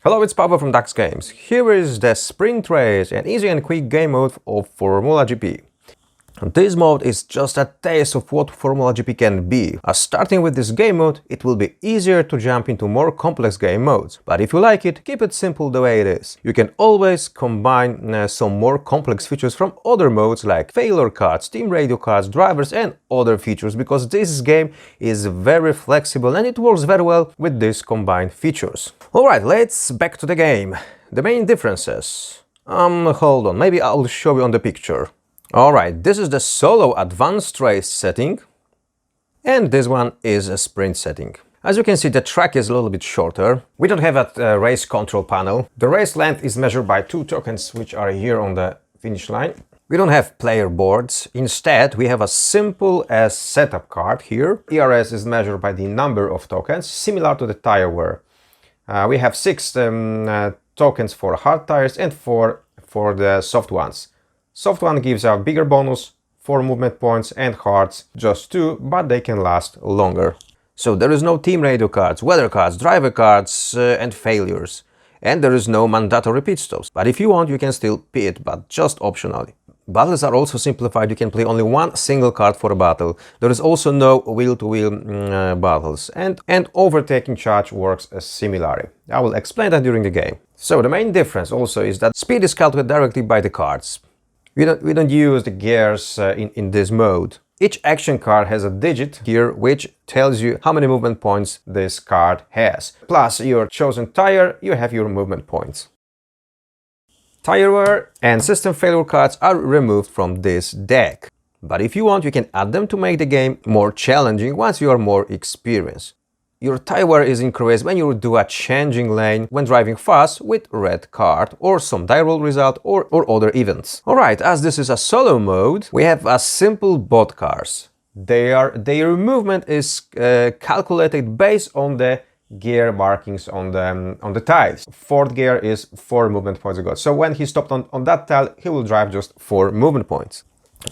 Hello, it's Pablo from Dax Games. Here is the sprint race, an easy and quick game mode of FormulaGP. This mode is just a taste of what FormulaGP can be. Starting with this game mode, it will be easier to jump into more complex game modes. But if you like it, keep it simple the way it is. You can always combine some more complex features from other modes like failure cards, team radio cards, drivers and other features, because this game is very flexible and it works very well with these combined features. Alright, let's back to the game. The main differences. Hold on, maybe I'll show you on the picture. Alright, this is the solo advanced race setting, and this one is a sprint setting. As you can see, the track is a little bit shorter. We don't have a race control panel. The race length is measured by 2 tokens, which are here on the finish line. We don't have player boards. Instead, we have a simple setup card here. ERS is measured by the number of tokens, similar to the tire wear. We have 6 tokens for hard tires and 4 for the soft ones. Soft one gives a bigger bonus, 4 movement points, and hards just 2, but they can last longer. So there is no team radio cards, weather cards, driver cards and failures. And there is no mandatory pit stops. But if you want, you can still pit, but just optionally. Battles are also simplified. You can play only one single card for a battle. There is also no wheel-to-wheel battles. And overtaking charge works similarly. I will explain that during the game. So the main difference also is that speed is calculated directly by the cards. We don't use the gears in this mode. Each action card has a digit here which tells you how many movement points this card has. Plus your chosen tire, you have your movement points. Tire wear and system failure cards are removed from this deck. But if you want, you can add them to make the game more challenging once you are more experienced. Your tire wear is increased when you do a changing lane when driving fast with red card or some die roll result or other events. Alright, as this is a solo mode, we have a simple bot cars. Their movement is calculated based on the gear markings on the tiles. Fourth gear is 4 movement points ago. So when he stopped on that tile, he will drive just 4 movement points.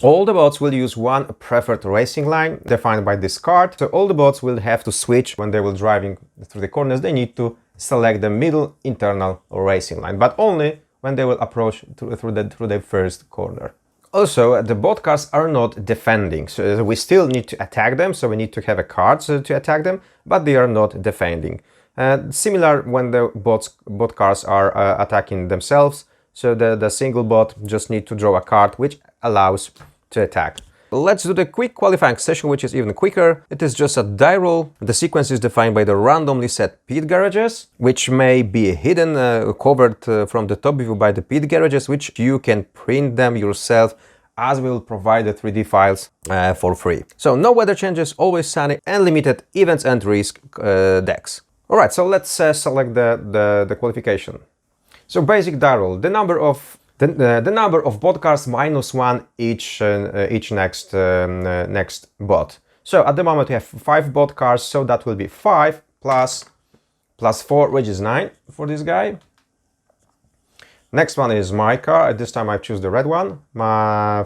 All the bots will use one preferred racing line defined by this card. So all the bots will have to switch when they will driving through the corners. They need to select the middle internal racing line, but only when they will approach through the first corner. Also, the bot cars are not defending, so we still need to attack them. So we need to have a card to attack them, but they are not defending. Similar when the bot cars are attacking themselves. So the single bot just need to draw a card which allows to attack. Let's do the quick qualifying session, which is even quicker. It is just a die roll. The sequence is defined by the randomly set pit garages, which may be hidden, covered from the top view by the pit garages, which you can print them yourself, as we'll provide the 3D files for free. So no weather changes, always sunny, and limited events and risk decks. Alright, so let's select the qualification. So basic die roll, the number of bot cars -1 each next bot. So at the moment we have 5 bot cars, so that will be 5 plus 4, which is 9 for this guy. Next one is my car. At this time I choose the red one.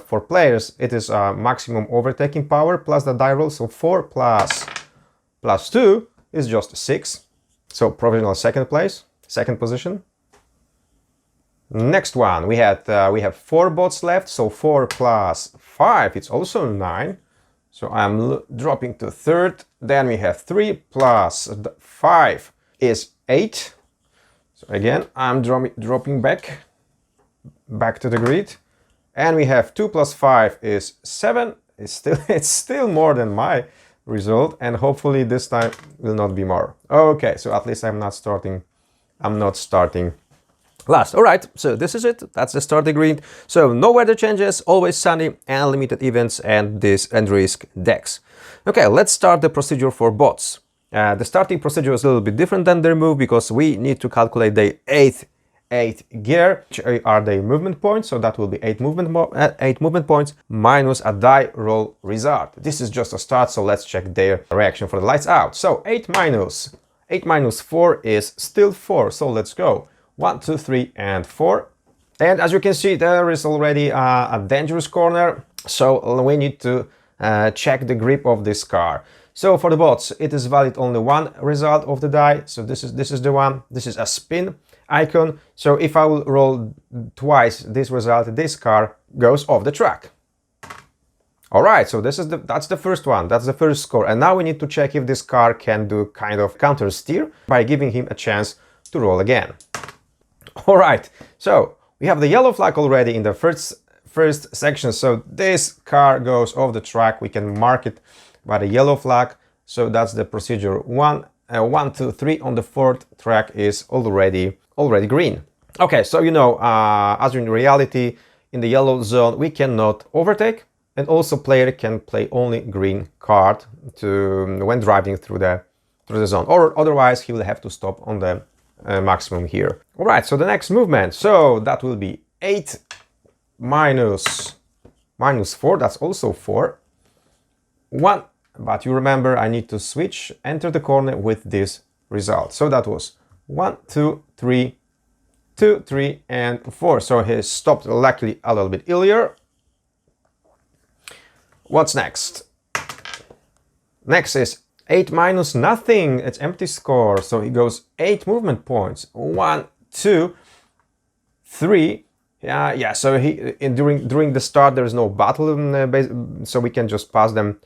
For players it is maximum overtaking power plus the die roll, so 4 plus 2 is just 6. So provisional second position. Next one, we have 4 bots left, so 4 plus 5, it's also 9. So I'm dropping to third. Then we have 3 plus 5 is 8. So again, I'm dropping back to the grid. And we have 2 plus 5 is 7. It's still more than my result, and hopefully this time will not be more. Okay, so at least I'm not starting last. Alright, so this is it. That's the starting grid. So no weather changes, always sunny, and limited events and risk decks. Okay, let's start the procedure for bots. The starting procedure is a little bit different than their move, because we need to calculate the 8th gear, which are the movement points. So that will be 8 movement points minus a die roll result. This is just a start, so let's check their reaction for the lights out. So 8 minus 4 is still 4, so let's go. 1, 2, 3, and 4. And as you can see, there is already a dangerous corner, so we need to check the grip of this car. So for the bots, it is valid only one result of the die. So this is the one. This is a spin. icon. So if I will roll twice this result, this car goes off the track. All right, so that's the first one, that's the first score. And now we need to check if this car can do kind of counter steer by giving him a chance to roll again. All right, so we have the yellow flag already in the first section. So this car goes off the track. We can mark it by the yellow flag. So that's the procedure 1, 2, 3. On the fourth track is already green. Okay, so you know, as in reality, in the yellow zone we cannot overtake. And also player can play only green card when driving through the zone, or otherwise he will have to stop on the maximum here. All right, so the next movement, so that will be 8 minus 4, that's also 4, 1, but you remember I need to switch, enter the corner with this result. So that was 1, 2, 3, 2, 3, and 4. So he stopped luckily a little bit earlier. What's next? Next is 8 minus nothing. It's empty score. So he goes 8 movement points. 1, 2, 3. Yeah. So during the start there is no battle, so we can just pass them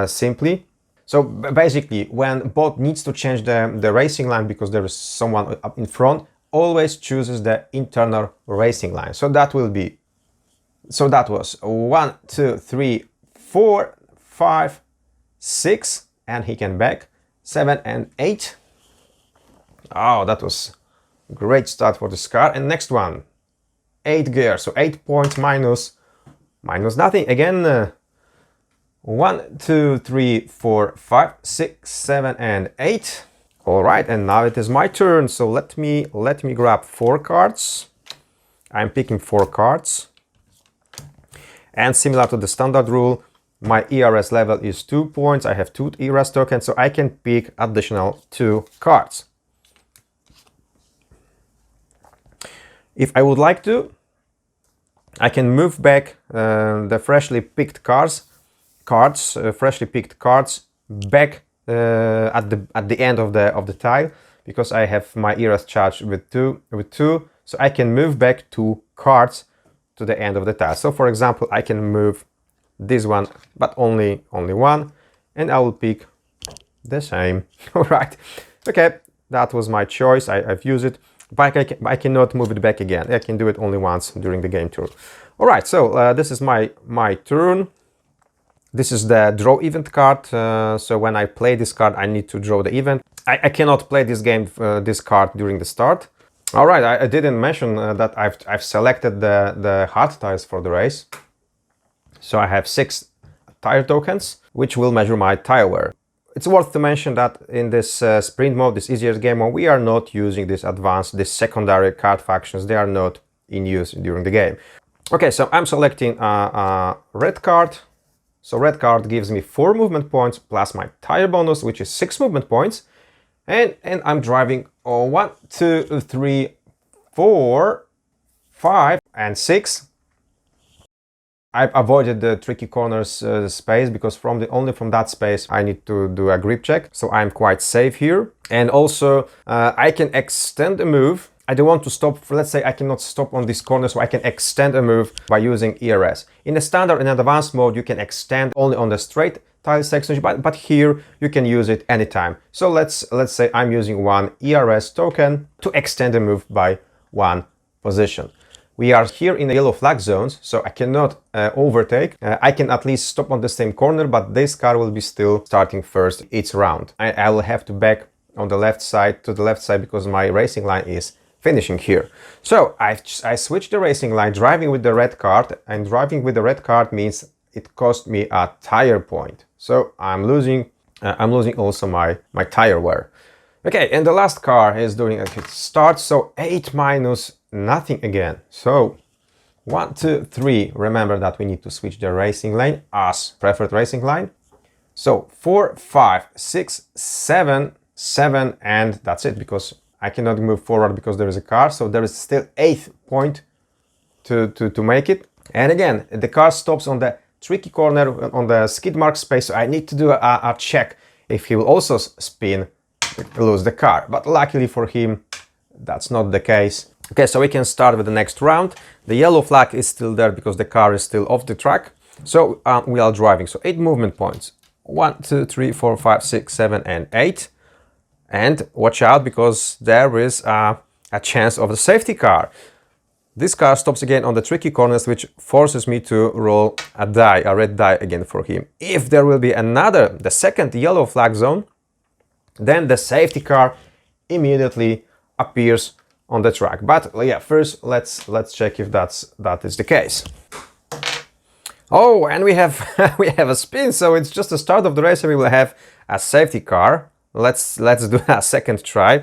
simply. So basically, when bot needs to change the racing line because there is someone up in front, always chooses the internal racing line. So that will be. So that was 1, 2, 3. 4, 5, 6, and he can back 7 and 8. Oh, that was a great start for this car. And next one, 8 gear, so 8 points minus nothing again. 1, 2, 3, 4, 5, 6, 7, and 8. All right, and now it is my turn. So let me grab 4 cards. I'm picking 4 cards, and similar to the standard rule, my ERS level is 2 points. I have 2 ERS tokens, so I can pick additional 2 cards. If I would like to, I can move back the freshly picked cards back at the end of the tile, because I have my ERS charged with two. So I can move back 2 cards to the end of the tile. So for example, I can move this one, but only one, and I will pick the same. All right, okay, that was my choice. I've used it, but I cannot move it back again. I can do it only once during the game tour. All right, so this is my turn. This is the draw event card. So when I play this card, I need to draw the event. I cannot play this game, this card during the start. All right, I didn't mention that I've selected the hard tires for the race. So I have 6 tire tokens, which will measure my tire wear. It's worth to mention that in this sprint mode, this easier game mode, we are not using this secondary card factions. They are not in use during the game. Okay, so I'm selecting a red card. So red card gives me 4 movement points plus my tire bonus, which is 6 movement points. And I'm driving 1, 2, 3, 4, 5, and 6. I've avoided the tricky corners space, because only from that space I need to do a grip check. So I'm quite safe here. And also I can extend a move. I don't want to stop. Let's say I cannot stop on this corner, so I can extend a move by using ERS. In the standard and advanced mode, you can extend only on the straight tile section, but here you can use it anytime. So let's say I'm using 1 ERS token to extend a move by 1 position. We are here in the yellow flag zones, so I cannot overtake. I can at least stop on the same corner, but this car will be still starting first each round. I will have to back on the left side because my racing line is finishing here. So I switched the racing line, driving with the red card, and driving with the red card means it cost me a tire point. So I'm losing also my tire wear. Okay, and the last car is doing a good start, so 8 minus nothing again. So 1, 2, 3. Remember that we need to switch the racing lane as preferred racing line. So 4, 5, 6, 7, and that's it, because I cannot move forward because there is a car. So there is still 8th point to make it. And again, the car stops on the tricky corner on the skid mark space. So I need to do a check if he will also spin, lose the car. But luckily for him, that's not the case. Okay, so we can start with the next round. The yellow flag is still there because the car is still off the track. So we are driving. So 8 movement points. 1, 2, 3, 4, 5, 6, 7, and 8. And watch out because there is a chance of the safety car. This car stops again on the tricky corners, which forces me to roll a die, a red die again for him. If there will be the second yellow flag zone, then the safety car immediately appears on the track. But yeah, first let's check if that is the case. Oh, and we have we have a spin, so it's just the start of the race and we will have a safety car. Let's do a second try.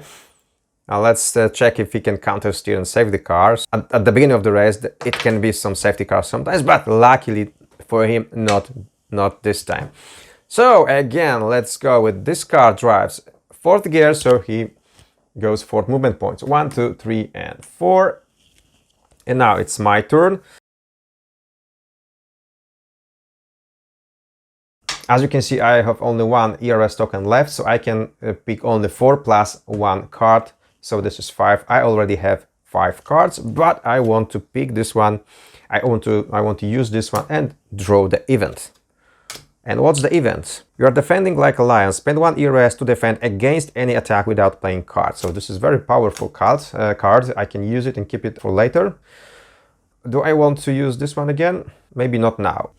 Let's check if we can counter steer and save the cars. At the beginning of the race, it can be some safety cars sometimes, but luckily for him, not this time. So again, let's go with this car drives 4th gear, so he goes 4 movement points. 1, 2, 3, and 4. And now it's my turn. As you can see, I have only 1 ERS token left, so I can pick only 4 plus 1 card. So this is 5. I already have 5 cards, but I want to pick this one. I want to use this one and draw the event. And what's the event? You are defending like a lion. Spend 1 ERS to defend against any attack without playing cards. So this is very powerful card. I can use it and keep it for later. Do I want to use this one again? Maybe not now.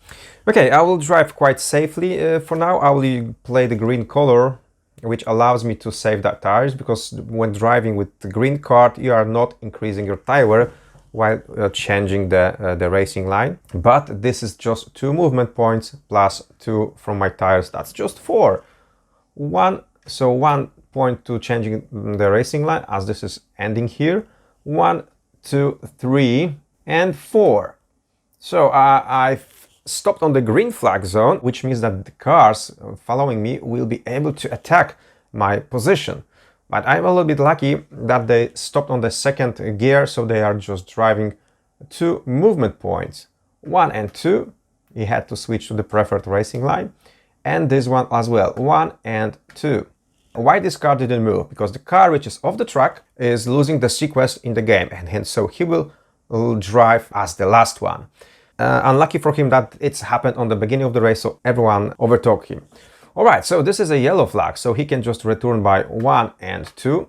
Okay, I will drive quite safely for now. I will play the green color, which allows me to save the tires, because when driving with the green card, you are not increasing your tire while changing the racing line. But this is just 2 movement points plus 2 from my tires. That's just 4. So 1 point to changing the racing line, as this is ending here. 1, 2, 3, and 4. So I've stopped on the green flag zone, which means that the cars following me will be able to attack my position. But I'm a little bit lucky that they stopped on the 2nd gear, so they are just driving 2 movement points. 1 and 2. He had to switch to the preferred racing line. And this one as well. 1 and 2. Why this car didn't move? Because the car which is off the track is losing the sequence in the game, and so he will drive as the last one. Unlucky for him that it's happened on the beginning of the race, so everyone overtook him. Alright, so this is a yellow flag, so he can just return by 1 and 2.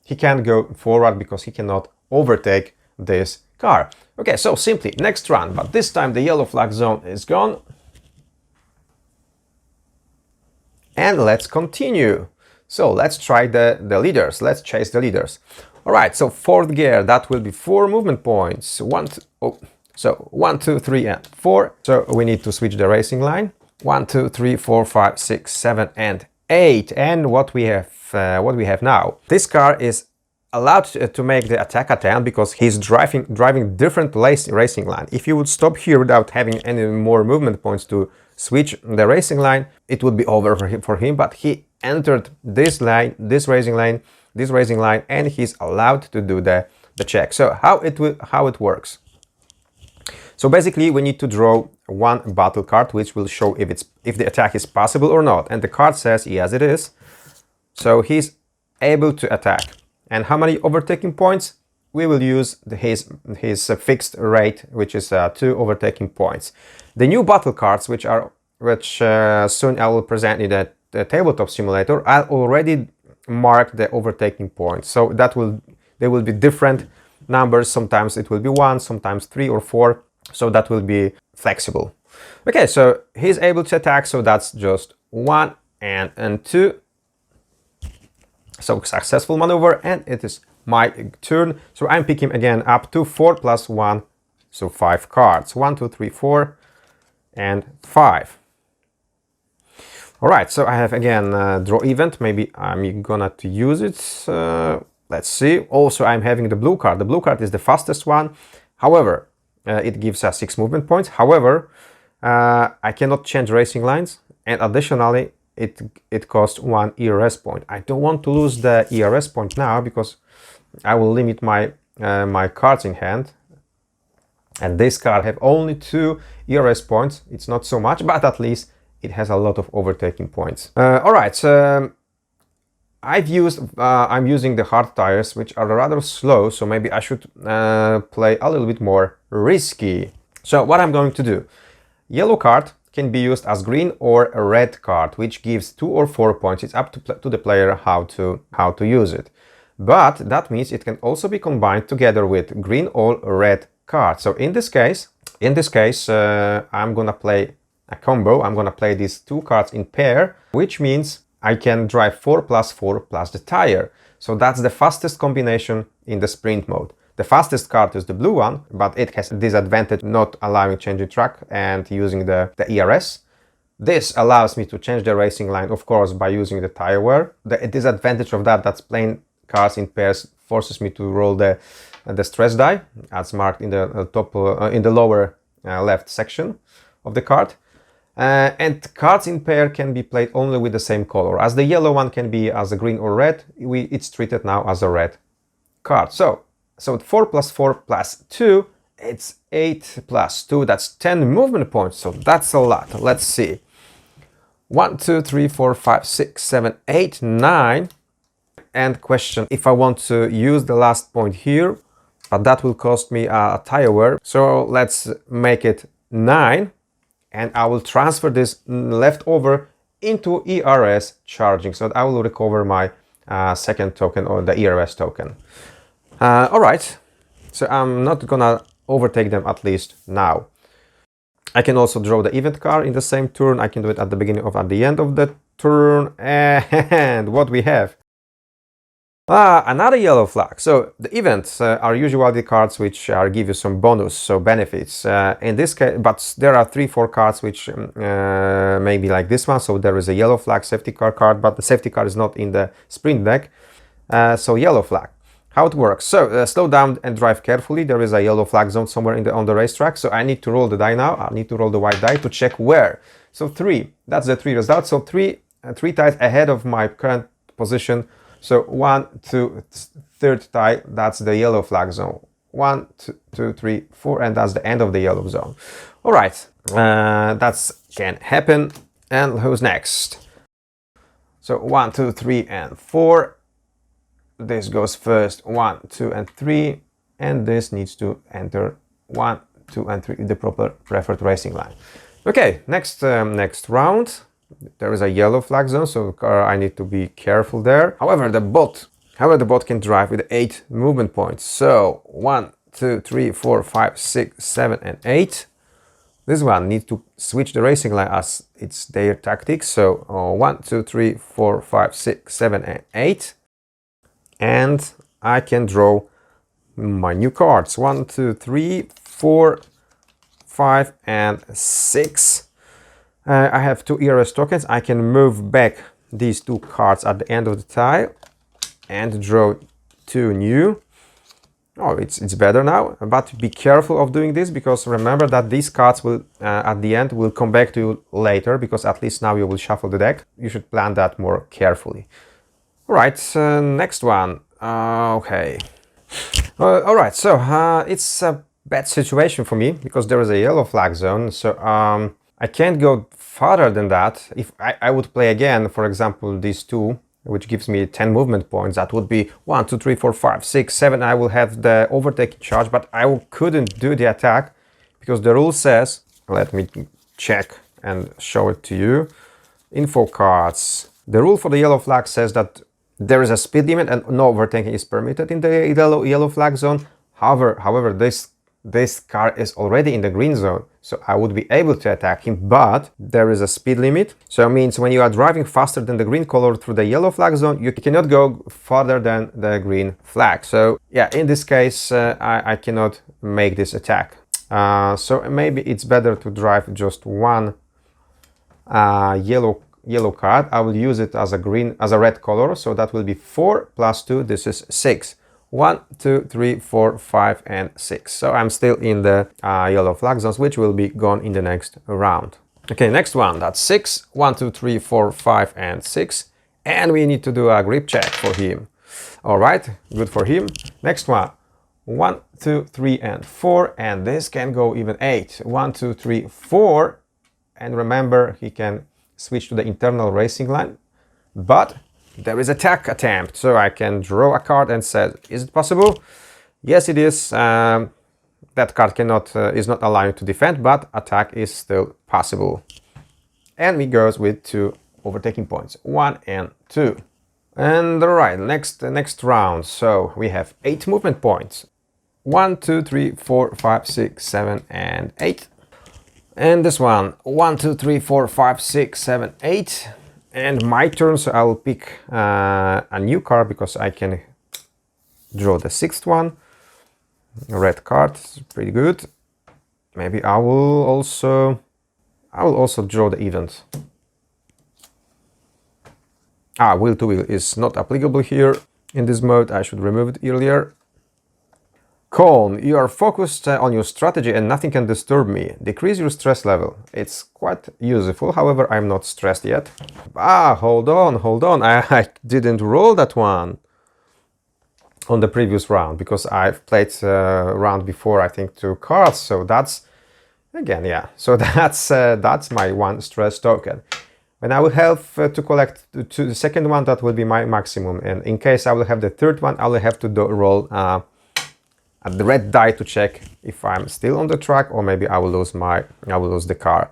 He can't go forward because he cannot overtake this car. Okay, so simply next run, but this time the yellow flag zone is gone. And let's continue. So let's try the leaders, let's chase the leaders. Alright, so 4th gear, that will be 4 movement points. So 1, 2, 3, and 4. So we need to switch the racing line. 1, 2, 3, 4, 5, 6, 7, and 8. And what we have now. This car is allowed to make the attack attempt because he's driving different racing line. If you would stop here without having any more movement points to switch the racing line, it would be over for him. But he entered this line, this racing line, and he's allowed to do the check. So how it works? So basically we need to draw 1 battle card, which will show if the attack is possible or not. And the card says yes, it is. So he's able to attack. And how many overtaking points? We will use his fixed rate, which is 2 overtaking points. The new battle cards, which soon I will present in the tabletop simulator, I'll already mark the overtaking points. So they will be different numbers. Sometimes it will be 1, sometimes 3 or 4. So that will be flexible. Okay, so he's able to attack, so that's just 1 and 2. So successful maneuver, and it is my turn. So I'm picking again up to 4 plus 1, so 5 cards. 1, 2, 3, 4, and 5. Alright, so I have again draw event. Maybe I'm gonna to use it. Let's see. Also, I'm having the blue card. The blue card is the fastest one. However, it gives us 6 movement points. However, I cannot change racing lines, and additionally, it costs 1 ERS point. I don't want to lose the ERS point now because I will limit my my cards in hand. And this card have only 2 ERS points. It's not so much, but at least it has a lot of overtaking points. Alright, so I'm using the hard tires, which are rather slow, so maybe I should play a little bit more risky. So what I'm going to do, yellow card can be used as green or a red card, which gives 2 or 4 points. It's up to the player how to use it. But that means it can also be combined together with green or red card. So in this case, I'm gonna play a combo. I'm gonna play these 2 cards in pair, which means I can drive 4 plus 4 plus the tire. So that's the fastest combination in the sprint mode. The fastest card is the blue one, but it has a disadvantage not allowing changing track and using the ERS. This allows me to change the racing line, of course, by using the tire wear. The disadvantage of that's playing cars in pairs forces me to roll the stress die, as marked in the in the lower left section of the card. And cards in pair can be played only with the same color. As the yellow one can be as a green or red, it's treated now as a red card. So 4 plus 4 plus 2, it's 8 plus 2, that's 10 movement points. So that's a lot. Let's see. 1, 2, 3, 4, 5, 6, 7, 8, 9. And question if I want to use the last point here, but that will cost me a tire wear. So let's make it 9. And I will transfer this leftover into ERS charging, so that I will recover my second token or the ERS token. All right, so I'm not gonna overtake them at least now. I can also draw the event card in the same turn. I can do it at the beginning or at the end of the turn. And what we have? Another yellow flag. So the events are usually the cards which give you some bonus, so benefits. In this case, but there are 3-4 cards which may be like this one. So there is a yellow flag safety car card, but the safety car is not in the sprint deck. So yellow flag. How it works? So slow down and drive carefully. There is a yellow flag zone somewhere on the racetrack. So I need to roll the die now. I need to roll the white die to check where. So 3. That's the 3 results. So 3 ties ahead of my current position. So 1, 2, third tie, that's the yellow flag zone. 1, 2, 3, 4, and that's the end of the yellow zone. All right, that can happen. And who's next? So 1, 2, 3, and 4. This goes first, 1, 2, and 3, and this needs to enter 1, 2, and 3, the proper preferred racing line. Okay, next round. There is a yellow flag zone, so I need to be careful there. However, the bot can drive with 8 movement points. So 1, 2, 3, 4, 5, 6, 7, and 8. This one needs to switch the racing line as it's their tactics. So 1, 2, 3, 4, 5, 6, 7, and 8. And I can draw my new cards. 1, 2, 3, 4, 5, and 6. I have 2 ERS tokens. I can move back these 2 cards at the end of the tile and draw 2 new. Oh, it's better now, but be careful of doing this, because remember that these cards will at the end will come back to you later, because at least now you will shuffle the deck. You should plan that more carefully. All right, next one. Okay. All right, so it's a bad situation for me because there is a yellow flag zone. So I can't go farther than that. If I would play again, for example, these 2, which gives me 10 movement points, that would be 1, 2, 3, 4, 5, 6, 7. I will have the overtaking charge, but I couldn't do the attack because the rule says, let me check and show it to you. Info cards. The rule for the yellow flag says that there is a speed limit and no overtaking is permitted in the yellow flag zone. However, this car is already in the green zone, so I would be able to attack him, but there is a speed limit. So it means when you are driving faster than the green color through the yellow flag zone, you cannot go farther than the green flag. So yeah, in this case, I cannot make this attack. So maybe it's better to drive just 1 yellow card. I will use it as a red color, so that will be 4 plus 2. This is 6. 1, 2, 3, 4, 5, and 6. So I'm still in the yellow flag zones, which will be gone in the next round. Okay, next one, that's 6. 1, 2, 3, 4, 5, and 6. And we need to do a grip check for him. All right, good for him. Next one, 1, 2, 3, and 4. And this can go even 8. 1, 2, 3, 4. And remember, he can switch to the internal racing line. But there is attack attempt. So I can draw a card and say, is it possible? Yes, it is. That card is not allowing to defend, but attack is still possible. And we goes with 2 overtaking points, 1 and 2. And alright, next round. So we have 8 movement points. 1, 2, 3, 4, 5, 6, 7, and 8. And this one, 1, 2, 3, 4, 5, 6, 7, 8. And my turn, so I will pick a new card because I can draw the 6th one. Red card, pretty good. Maybe I will also draw the event. Will to wheel is not applicable here in this mode. I should remove it earlier. Calm. You are focused on your strategy and nothing can disturb me. Decrease your stress level. It's quite useful. However, I'm not stressed yet. Hold on. I didn't roll that one on the previous round because I've played round before, I think, 2 cards. So that's again, yeah. So that's my 1 stress token. When I will have to collect the second one, that will be my maximum. And in case I will have the 3rd one, I will have to roll the red die to check if I'm still on the track, or maybe I will lose the car.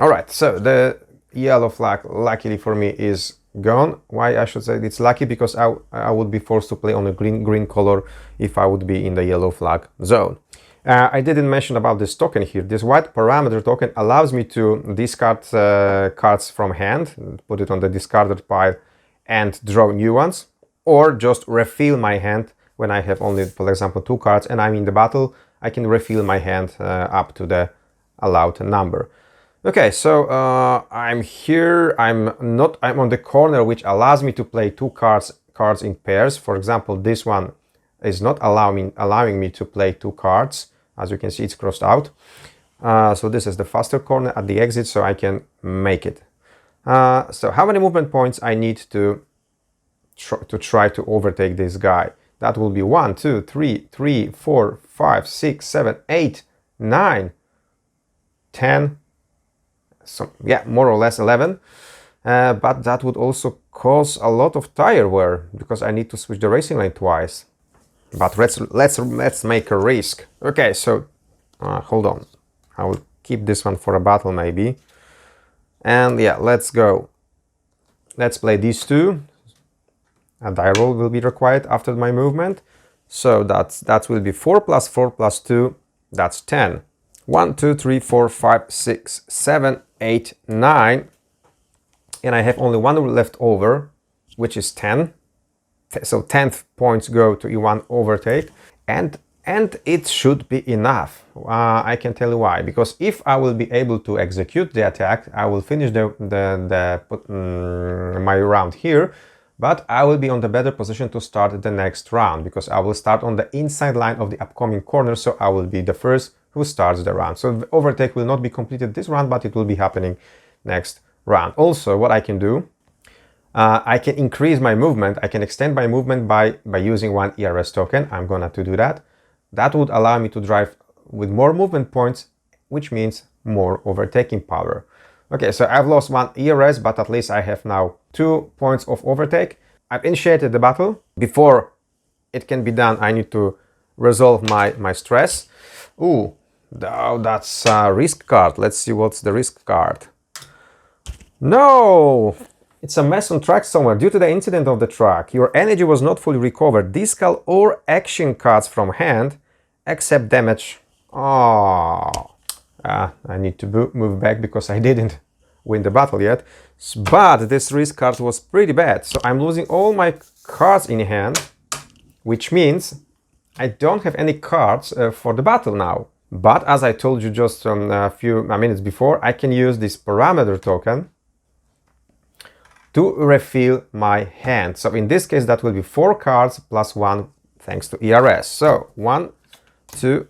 All right, so the yellow flag, luckily for me, is gone. Why I should say it's lucky? Because I would be forced to play on a green color if I would be in the yellow flag zone. I didn't mention about this token here. This white parameter token allows me to discard cards from hand, put it on the discarded pile, and draw new ones, or just refill my hand. When I have only, for example, 2 cards and I'm in the battle, I can refill my hand up to the allowed number. Okay, so I'm here. I'm on the corner, which allows me to play 2 cards in pairs. For example, this one is not allowing me to play 2 cards. As you can see, it's crossed out. So this is the faster corner at the exit, so I can make it. So how many movement points I need to try to overtake this guy? That will be 1, 2, 3, 4, 5, 6, 7, 8, 9, 10. So yeah, more or less 11. But that would also cause a lot of tire wear because I need to switch the racing lane twice. But let's make a risk. Okay, so hold on. I will keep this one for a battle maybe. And yeah, let's go. Let's play these 2. A die roll will be required after my movement. So that will be 4 plus 4 plus 2. That's 10. 1, 2, 3, 4, 5, 6, 7, 8, 9. And I have only 1 left over, which is 10. So 10 points go to E1 overtake. And it should be enough. I can tell you why. Because if I will be able to execute the attack, I will finish my round here. But I will be on the better position to start the next round because I will start on the inside line of the upcoming corner, so I will be the first who starts the round. So the overtake will not be completed this round, but it will be happening next round. Also, what I can do, I can increase my movement. I can extend my movement by using 1 ERS token. I'm gonna to do that. That would allow me to drive with more movement points, which means more overtaking power. Okay, so I've lost 1 ERS, but at least I have now 2 points of overtake. I've initiated the battle. Before it can be done, I need to resolve my stress. Ooh, that's a risk card. Let's see what's the risk card. No! It's a mess on track somewhere. Due to the incident of the track, your energy was not fully recovered. Discard all action cards from hand, except damage. Oh. I need to move back because I didn't win the battle yet. But this risk card was pretty bad. So I'm losing all my cards in hand, which means I don't have any cards for the battle now. But as I told you just a few minutes before, I can use this parameter token to refill my hand. So in this case, that will be 4 cards plus 1 thanks to ERS. So 1, 2,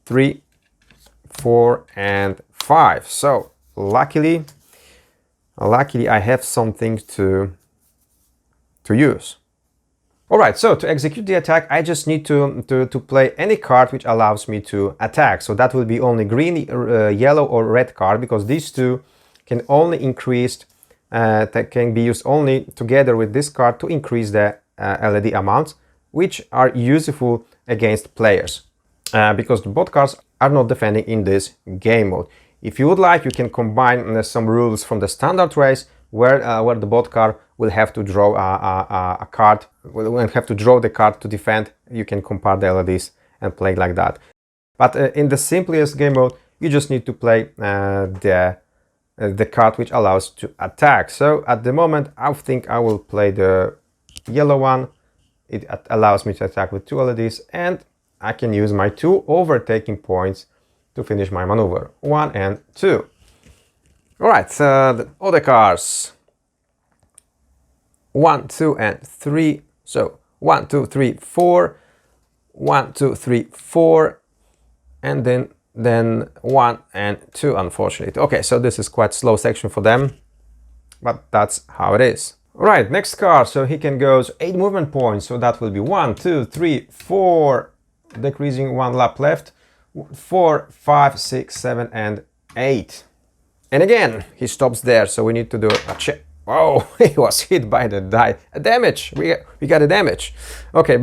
3, 4 and 5. So luckily I have something to use. All right, so to execute the attack, I just need to play any card which allows me to attack. So that will be only green, yellow or red card, because these 2 can only increase that can be used only together with this card to increase the LED amounts, which are useful against players, because the bot cards are not defending in this game mode. If you would like, you can combine some rules from the standard race where the bot card will have to draw a card, will have to draw the card to defend. You can compare the LEDs and play like that. But in the simplest game mode, you just need to play the card which allows to attack. So at the moment, I think I will play the yellow one. It allows me to attack with 2 LEDs, and I can use my 2 overtaking points to finish my maneuver. 1 and 2. Alright, the other cars. 1, 2, and 3. So 1, 2, 3, 4. 1, 2, 3, 4. And then 1 and 2, unfortunately. Okay, so this is quite slow section for them, but that's how it is. All right, next car, so he can go 8 movement points, so that will be 1, 2, 3, 4, decreasing 1 lap left, 4, 5, 6, 7, and 8. And again, he stops there, so we need to do a check. Oh, he was hit by the die. A damage. We got a damage. Okay,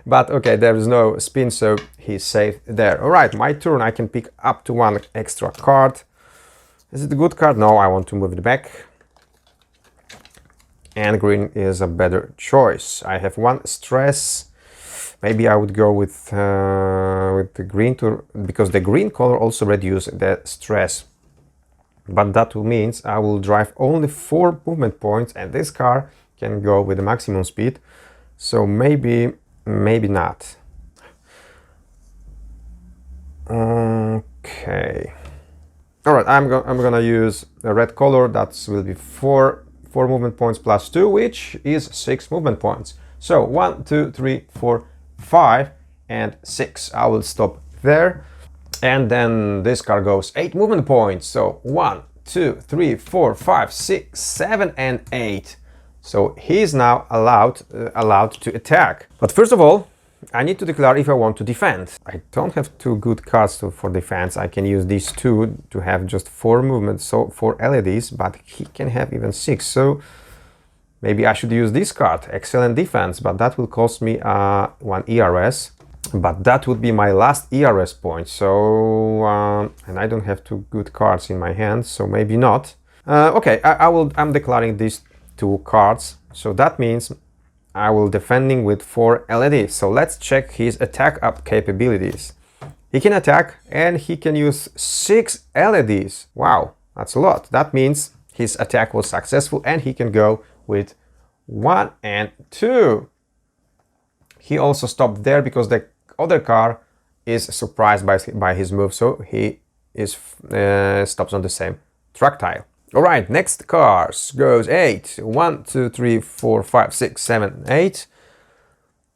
but okay, there is no spin, so he's safe there. All right, my turn. I can pick up to 1 extra card. Is it a good card? No, I want to move it back. And green is a better choice. I have 1 stress. Maybe I would go with the green because the green color also reduces the stress. But that means I will drive only 4 movement points, and this car can go with the maximum speed. So maybe not. Okay. All right, I'm gonna use the red color. That will be 4 movement points plus 2, which is 6 movement points. So 1, 2, 3, 4, 5, and 6. I will stop there. And then this car goes 8 movement points. So 1, 2, 3, 4, 5, 6, 7, and 8. So he is now allowed to attack. But first of all, I need to declare if I want to defend. I don't have 2 good cards for defense. I can use these 2 to have just 4 movements, so 4 LEDs, but he can have even 6. So maybe I should use this card, excellent defense, but that will cost me 1 ERS. But that would be my last ERS point, so and I don't have 2 good cards in my hand, so maybe not. Okay, I'm declaring these 2 cards, so that means I will defending with 4 LEDs. So let's check his attack up capabilities. He can attack and he can use 6 LEDs. Wow, that's a lot. That means his attack was successful and he can go with 1 and 2. He also stopped there because the other car is surprised by his move, so he is stops on the same track tile. All right, next cars goes 8. 1, 2, 3, 4, 5, 6, 7, 8.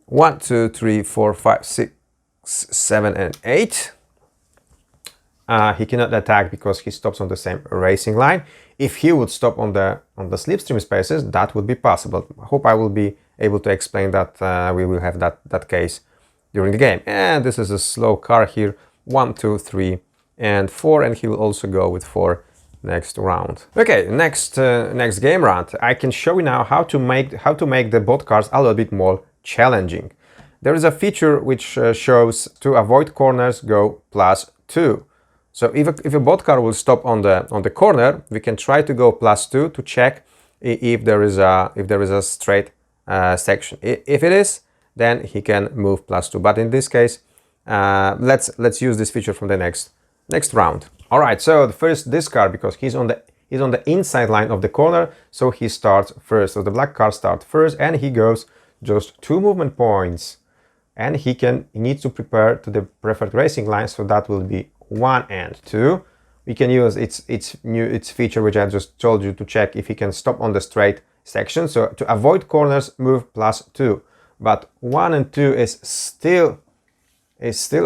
1, 2, 3, 4, 5, 6, 7, and 8. He cannot attack because he stops on the same racing line. If he would stop on the slipstream spaces, that would be possible. I hope I will be able to explain that. We will have that case during the game. And this is a slow car here. 1, 2, 3, and 4, and he will also go with 4 next round. Okay, next game round. I can show you now how to make the bot cars a little bit more challenging. There is a feature which shows to avoid corners go +2. So if a bot car will stop on the corner, we can try to go +2 to check if there is a straight section. If it is, then he can move +2. But in this case, let's use this feature from the next round. All right. So this car, because he's on the inside line of the corner, so he starts first. So the black car starts first, and he goes just 2 movement points, and he needs to prepare to the preferred racing line. So that will be 1 and 2. We can use its feature, which I just told you, to check if he can stop on the straight section. So to avoid corners, move +2. But 1 and 2 is still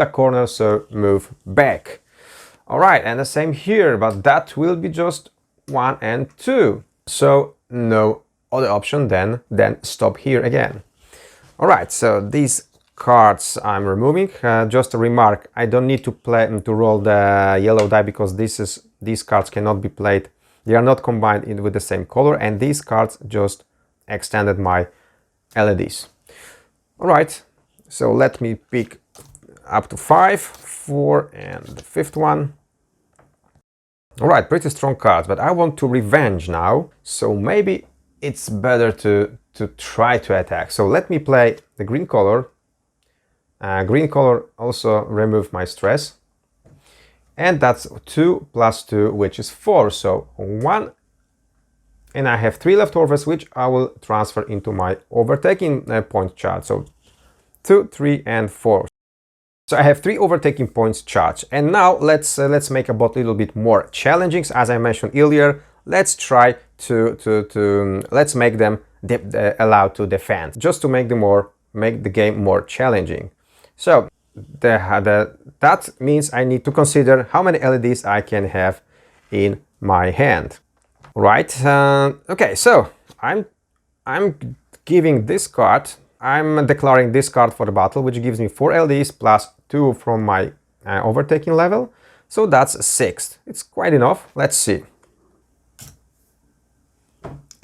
a corner, so move back. All right, and the same here, but that will be just 1 and 2. So no other option than stop here again. All right, so these cards I'm removing. Just a remark: I don't need to roll the yellow die because these cards cannot be played They are not combined in with the same color, and these cards just extended my LEDs. All right, so let me pick up to 5, 4, and the 5th one. All right, pretty strong cards, but I want to revenge now, so maybe it's better to try to attack. So let me play the green color. Green color also remove my stress. And that's 2 plus 2, which is 4. So 1. And I have 3 leftovers, which I will transfer into my overtaking point chart. So 2, 3, and 4. So I have 3 overtaking points charged. And now let's make a bot a little bit more challenging. As I mentioned earlier, let's try let's make them allowed to defend, just to make the game more challenging. So that means I need to consider how many LEDs I can have in my hand. Right? Okay, so I'm giving this card. I'm declaring this card for the battle, which gives me 4 LEDs plus 2 from my overtaking level. So that's 6. It's quite enough. Let's see.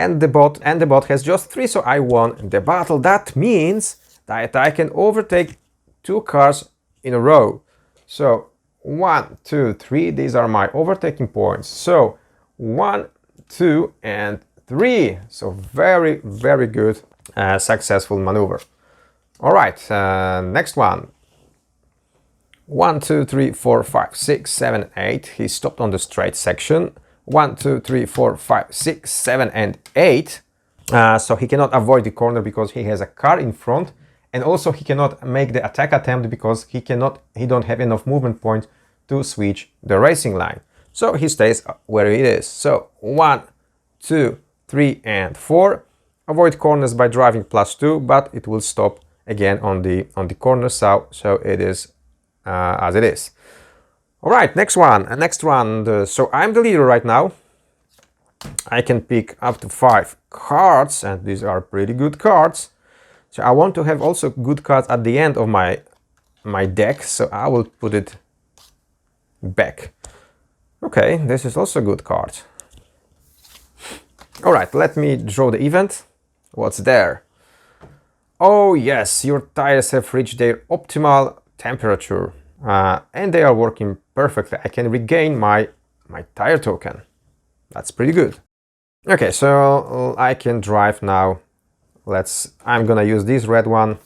And the bot has just 3, so I won the battle. That means that I can overtake 2 cars in a row. So 1, 2, 3, these are my overtaking points. So 1, 2, and 3. So very, very good, successful maneuver. All right, next one. 1, 2, 3, 4, 5, 6, 7, 8. He stopped on the straight section. 1, 2, 3, 4, 5, 6, 7, and 8. So he cannot avoid the corner because he has a car in front, and also he cannot make the attack attempt because he don't have enough movement points to switch the racing line. So he stays where he is. So 1, 2, 3, and 4. Avoid corners by driving +2, but it will stop again on the corner. So it is as it is. All right, next round. So I'm the leader right now. I can pick up to 5 cards, and these are pretty good cards. So I want to have also good cards at the end of my deck, so I will put it back. Okay, this is also a good card. All right, let me draw the event. What's there? Oh yes, your tires have reached their optimal temperature. And they are working perfectly. I can regain my tire token. That's pretty good. Okay, so I can drive now. I'm gonna use this red one.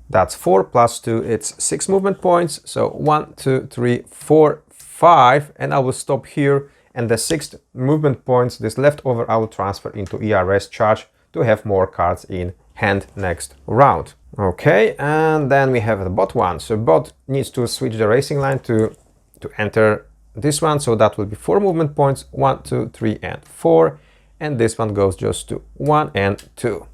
That's 4 plus 2, it's 6 movement points. So 1, 2, 3, 4, 5, and I will stop here. And the 6th movement points, this leftover, I will transfer into ERS charge to have more cards in hand next round. Okay, and then we have the bot one. So bot needs to switch the racing line to enter this one. So that will be 4 movement points, 1, 2, 3, and 4. And this one goes just to 1 and 2.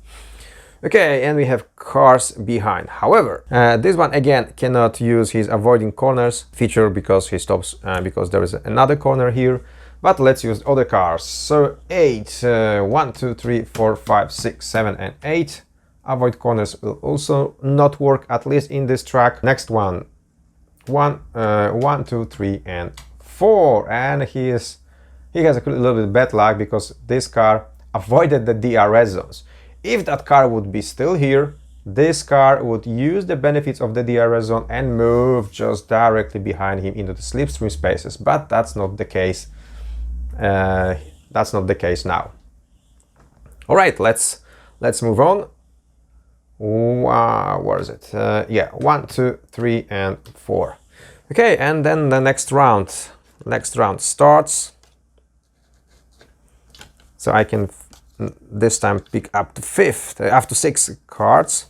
Okay, and we have cars behind. However, this one again cannot use his avoiding corners feature because he stops because there is another corner here. But let's use other cars. So 8, 1, 2, 3, 4, 5, 6, 7, and 8. Avoid corners will also not work, at least in this track. Next one. 1, 2, 3, and 4. And he has a little bit bad luck because this car avoided the DRS zones. If that car would be still here, this car would use the benefits of the DRS zone and move just directly behind him into the slipstream spaces. But that's not the case. That's not the case now. All right, let's move on. Where is it? Yeah, 1, 2, 3, and 4. Okay, and then the next round starts. So I can this time pick up to 6 cards.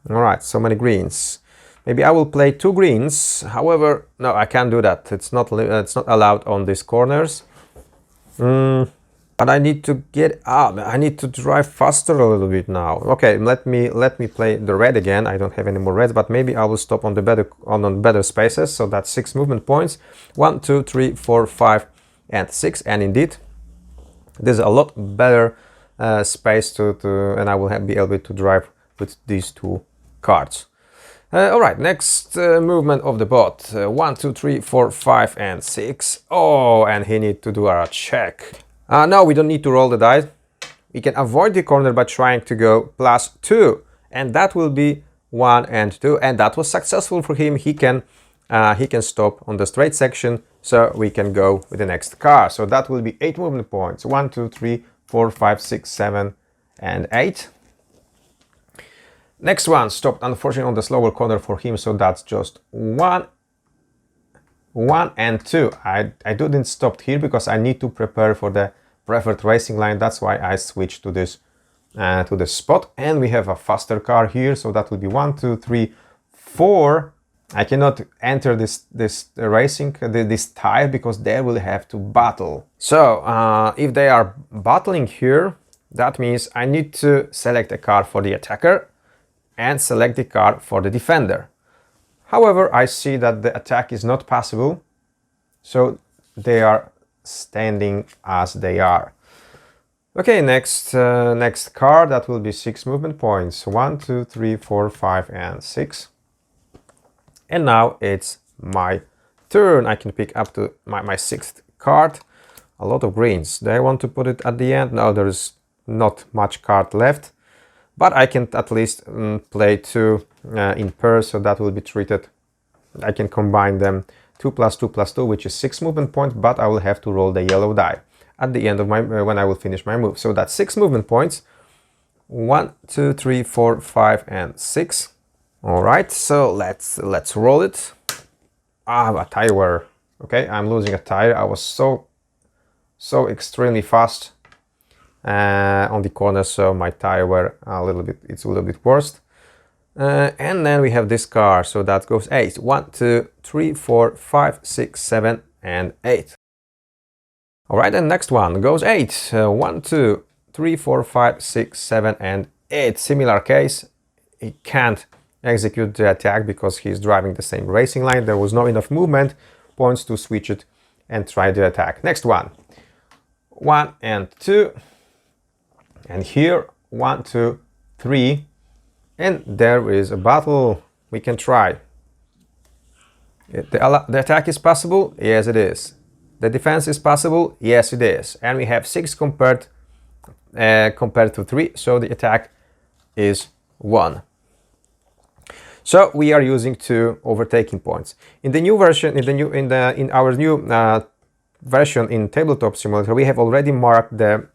All right, so many greens. Maybe I will play 2 greens. However, no, I can't do that. It's not allowed on these corners. But I need to get up. I need to drive faster a little bit now. Okay, let me play the red again. I don't have any more reds, but maybe I will stop on the better spaces. So that's 6 movement points. 1, 2, 3, 4, 5, and 6. And indeed, there's a lot better space and I will be able to drive with these 2 cards. All right, next movement of the bot. 1, 2, 3, 4, 5, and 6. Oh, and he needs to do a check. No, we don't need to roll the dice. We can avoid the corner by trying to go +2, and that will be 1 and 2, and that was successful for him. He can stop on the straight section, so we can go with the next car. So that will be 8 movement points. 1, 2, 3, 4, 5, 6, 7, and 8. Next one stopped unfortunately on the slower corner for him, so that's just 1 and 2. I didn't stop here because I need to prepare for the preferred racing line. That's why I switched to this spot, and we have a faster car here, so that will be 1, 2, 3, 4. I cannot enter this tire because they will have to battle. So if they are battling here, that means I need to select a car for the attacker and select the car for the defender. However, I see that the attack is not possible, so they are standing as they are. Okay, next car, that will be 6 movement points. 1, 2, 3, 4, 5, and 6. And now it's my turn. I can pick up to my 6th card. A lot of greens. Do I want to put it at the end? No, there is not much card left. But I can at least play 2 in pairs, so that will be treated. I can combine them 2 + 2 + 2, which is 6 movement points, but I will have to roll the yellow die at the end of my when I will finish my move. So that's 6 movement points. 1, 2, 3, 4, 5, and 6. All right, so let's roll it. A tire wear. Okay, I'm losing a tire. I was so extremely fast on the corner, so my tire wear it's a little bit worse. And then we have this car, so that goes 8. 1, 2, 3, 4, 5, 6, 7, and 8. All right, and next one goes 8. 1, 2, 3, 4, 5, 6, 7, and 8. Similar case. He can't execute the attack because he's driving the same racing line. There was not enough movement points to switch it and try the attack. Next one. 1 and 2. And here 1, 2, 3. And there is a battle. We can try. The attack is possible? Yes, it is. The defense is possible? Yes, it is. And we have 6 compared to 3, so the attack is 1. So we are using 2 overtaking points. In the new version, in our new version in Tabletop Simulator, we have already marked the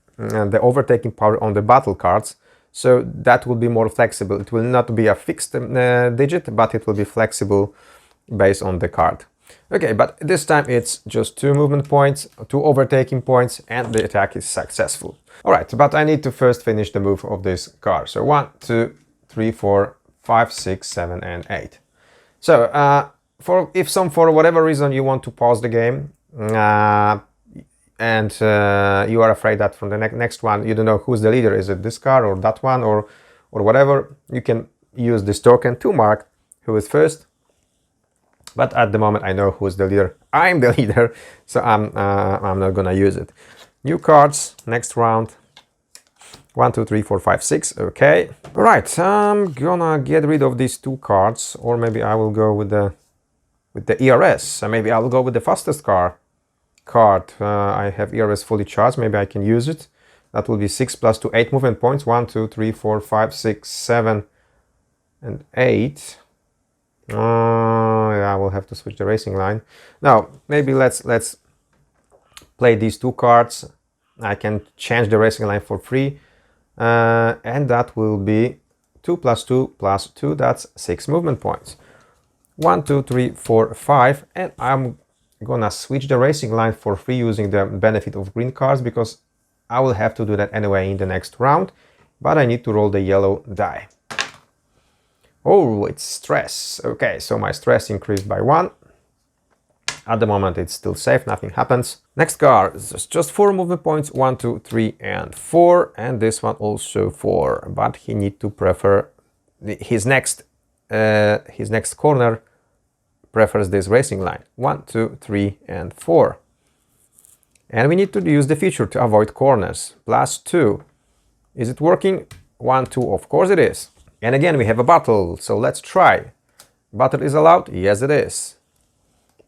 overtaking power on the battle cards. So that will be more flexible. It will not be a fixed digit, but it will be flexible based on the card. Okay, but this time it's just 2 movement points, 2 overtaking points, and the attack is successful. All right, but I need to first finish the move of this car. So 1, 2, 3, 4, 5, 6, 7, and 8. So for whatever reason you want to pause the game and you are afraid that from the next one you don't know who's the leader, is it this car or that one or whatever, you can use this token to mark who is first. But at the moment I know who's the leader. I'm the leader, so I'm not gonna use it. New cards, next round. 1, 2, 3, 4, 5, 6. Okay. All right. I'm gonna get rid of these 2 cards, or maybe I will go with the ERS. Maybe I will go with the fastest card. I have ERS fully charged. Maybe I can use it. That will be 6 + 2, 8 movement points. 1, 2, 3, 4, 5, 6, 7, and 8. Yeah, I will have to switch the racing line. Now, maybe let's play these 2 cards. I can change the racing line for free. And that will be 2 + 2 + 2, that's 6 movement points. 1, 2, 3, 4, 5, and I'm gonna switch the racing line for free using the benefit of green cards, because I will have to do that anyway in the next round, but I need to roll the yellow die. Oh, it's stress. Okay, so my stress increased by 1. At the moment it's still safe, nothing happens. Next car is just 4 movement points. 1, 2, 3, and 4, and this one also 4, but he need to prefer his next corner prefers this racing line. 1, 2, 3, and 4, and we need to use the feature to avoid corners. +2. Is it working? 1, 2, of course it is. And again we have a battle, so let's try. Battle is allowed? Yes, it is.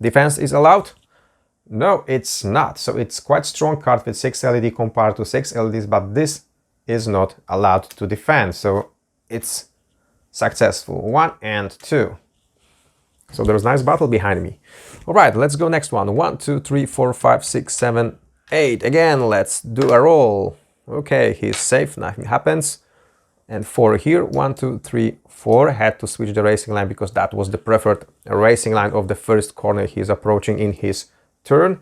Defense is allowed? No, it's not. So it's quite strong card with 6 LED compared to 6 LEDs, but this is not allowed to defend. So it's successful. 1 and 2. So there's nice battle behind me. All right, let's go next one. 1, 2, 3, 4, 5, 6, 7, 8. Again, let's do a roll. Okay, he's safe, nothing happens. And 4 here. 1, 2, 3, 4. Had to switch the racing line because that was the preferred racing line of the first corner he's approaching in his turn.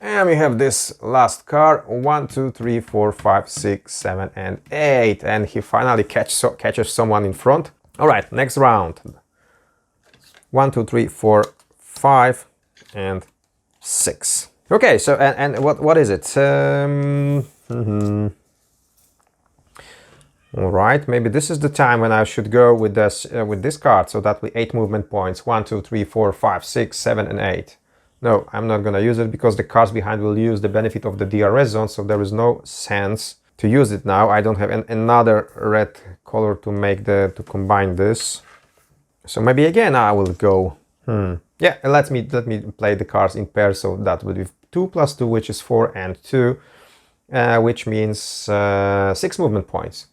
And we have this last car. 1, 2, 3, 4, 5, 6, 7, and 8. And he finally catches someone in front. All right, next round. 1, 2, 3, 4, 5, and 6. Okay, so and what is it? All right, maybe this is the time when I should go with this card, so that we 8 movement points. 1, 2, 3, 4, 5, 6, 7, and 8. No, I'm not gonna use it because the cars behind will use the benefit of the DRS zone, so there is no sense to use it now. I don't have another red color to combine this. So maybe again I will go. Yeah, let me play the cars in pairs. So that will be 2 plus 2, which is 4, and 2, which means 6 movement points.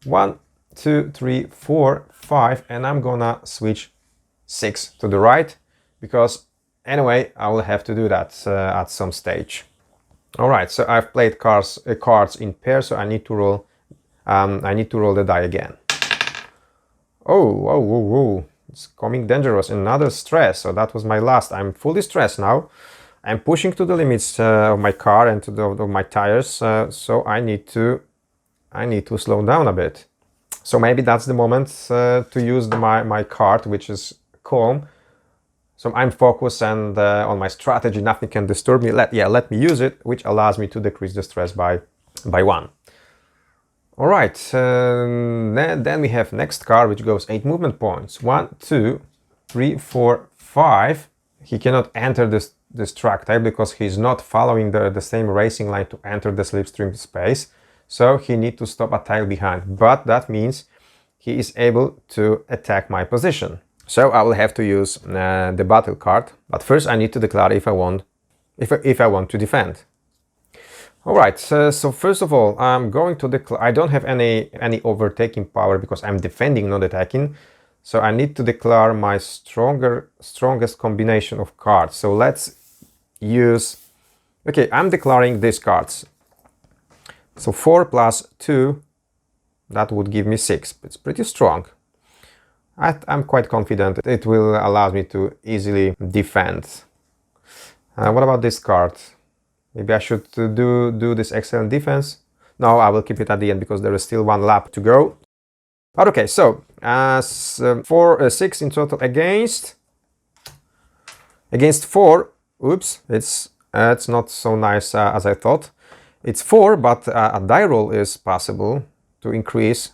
1, 2, 3, 4, 5, and I'm gonna switch 6 to the right because anyway I will have to do that at some stage. All right, so I've played cards in pairs, so I need to roll. I need to roll the die again. Oh. It's coming dangerous. Another stress. So that was my last. I'm fully stressed now. I'm pushing to the limits of my car and of my tires. So I need to slow down a bit. So maybe that's the moment to use my card, which is calm. So I'm focused and on my strategy. Nothing can disturb me. Let me use it, which allows me to decrease the stress by 1. All right, then we have next car, which goes 8 movement points. 1, 2, 3, 4, 5. He cannot enter this track type because he's not following the same racing line to enter the slipstream space. So he needs to stop a tile behind. But that means he is able to attack my position. So I will have to use the battle card. But first I need to declare if I want to defend. All right, so first of all, I'm going to declare. I don't have any overtaking power because I'm defending, not attacking. So I need to declare my strongest combination of cards. So let's use. Okay, I'm declaring these cards. So 4 plus 2, that would give me 6. It's pretty strong. I'm quite confident it will allow me to easily defend. What about this card? Maybe I should do this excellent defense. No, I will keep it at the end because there is still 1 lap to go. But okay, so 6 in total against 4. Oops, it's not so nice as I thought. It's 4, but a die roll is possible to increase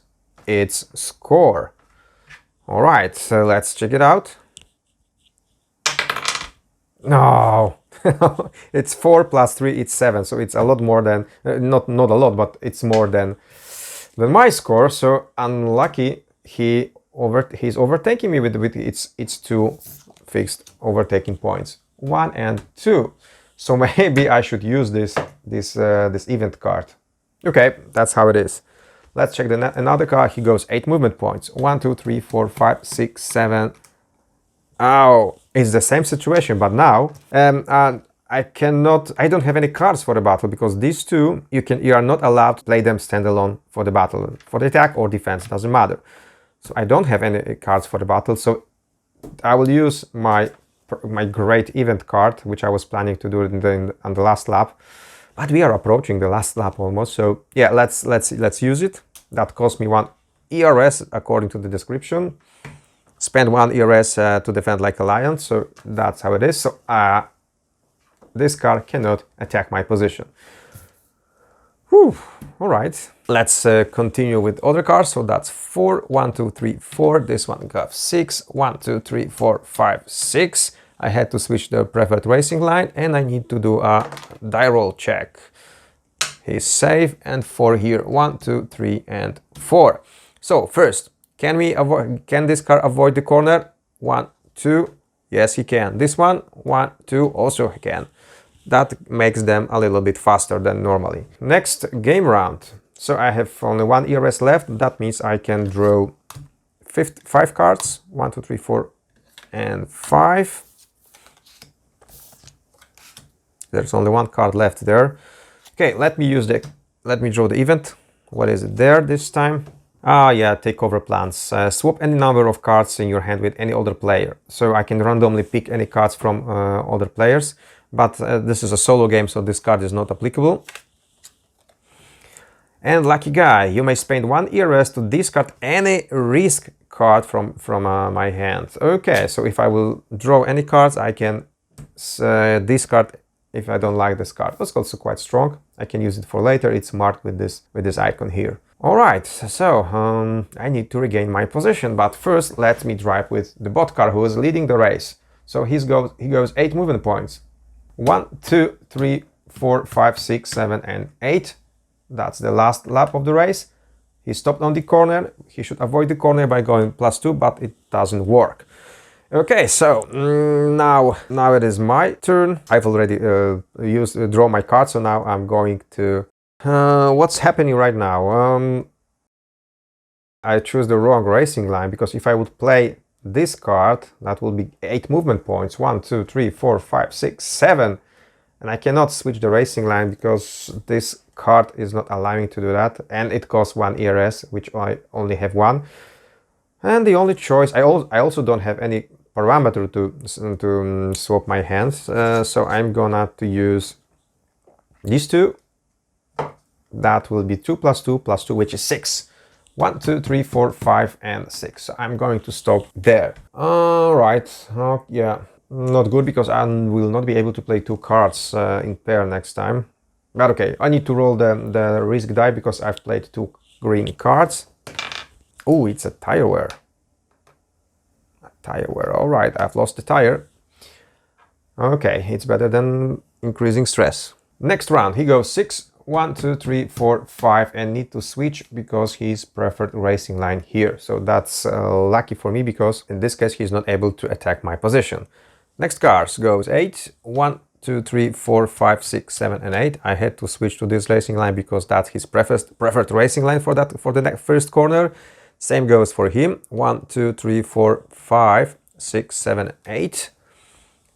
its score. All right, so let's check it out. No. It's 4 plus 3, it's 7, so it's a lot more than not a lot, but it's more than my score. So unlucky, he's overtaking me with its 2 fixed overtaking points, 1 and 2. So maybe I should use this event card. Okay, that's how it is. Let's check another card. He goes 8 movement points. 1, 2, 3, 4, 5, 6, 7. Oh, it's the same situation, but now I don't have any cards for the battle because these 2 you are not allowed to play them standalone for the battle, for the attack or defense, doesn't matter. So I don't have any cards for the battle, so I will use my great event card, which I was planning to do on the last lap, but we are approaching the last lap almost. So yeah, let's use it. That cost me 1 ERS according to the description. Spend 1 ERS to defend like a lion, so that's how it is. So this card cannot attack my position. Whew. All right, let's continue with other cards. So that's 4, 1, 2, 3, 4. This one got 6, 1, 2, 3, 4, 5, 6. I had to switch the preferred racing line, and I need to do a die roll check. He's safe, and 4 here. 1, 2, 3, and 4. So first, can this car avoid the corner? 1, 2. Yes, he can. This one, 1, 2, also he can. That makes them a little bit faster than normally. Next game round. So I have only 1 ERS left. That means I can draw 5 cards. 1, 2, 3, 4, and 5. There's only 1 card left there. Okay, let me draw the event. What is it there this time? Ah, yeah, takeover plans. Swap any number of cards in your hand with any other player. So I can randomly pick any cards from other players. But this is a solo game, so this card is not applicable. And lucky guy, you may spend 1 ERS to discard any risk card from my hand. Okay, so if I will draw any cards, I can discard if I don't like this card. That's also quite strong. I can use it for later. It's marked with this icon here. All right, so I need to regain my position, but first let me drive with the bot car who is leading the race. So he goes 8 movement points. 1, 2, 3, 4, 5, 6, 7, and 8. That's the last lap of the race. He stopped on the corner. He should avoid the corner by going +2, but it doesn't work. Okay, so now it is my turn. I've already draw my card, so now I'm going to... what's happening right now? I choose the wrong racing line, because if I would play this card, that will be 8 movement points. 1, 2, 3, 4, 5, 6, 7. And I cannot switch the racing line because this card is not allowing to do that. And it costs 1 ERS, which I only have 1. And the only choice, I also don't have any parameter to swap my hands. So I'm gonna to use these 2. That will be 2 + 2 + 2, which is 6. 1, 2, 3, 4, 5, and 6. So I'm going to stop there. All right. Yeah, not good because I will not be able to play 2 cards in pair next time. But okay, I need to roll the risk die because I've played 2 green cards. Oh, it's a tire wear. A tire wear. All right, I've lost the tire. Okay, it's better than increasing stress. Next round, he goes 6. 1, 2, 3, 4, 5, and need to switch because he's preferred racing line here. So that's lucky for me because in this case he's not able to attack my position. Next card goes 8. 1, 2, 3, 4, 5, 6, 7, and 8. I had to switch to this racing line because that's his preferred racing line for the first corner. Same goes for him. 1, 2, 3, 4, 5, 6, 7, 8.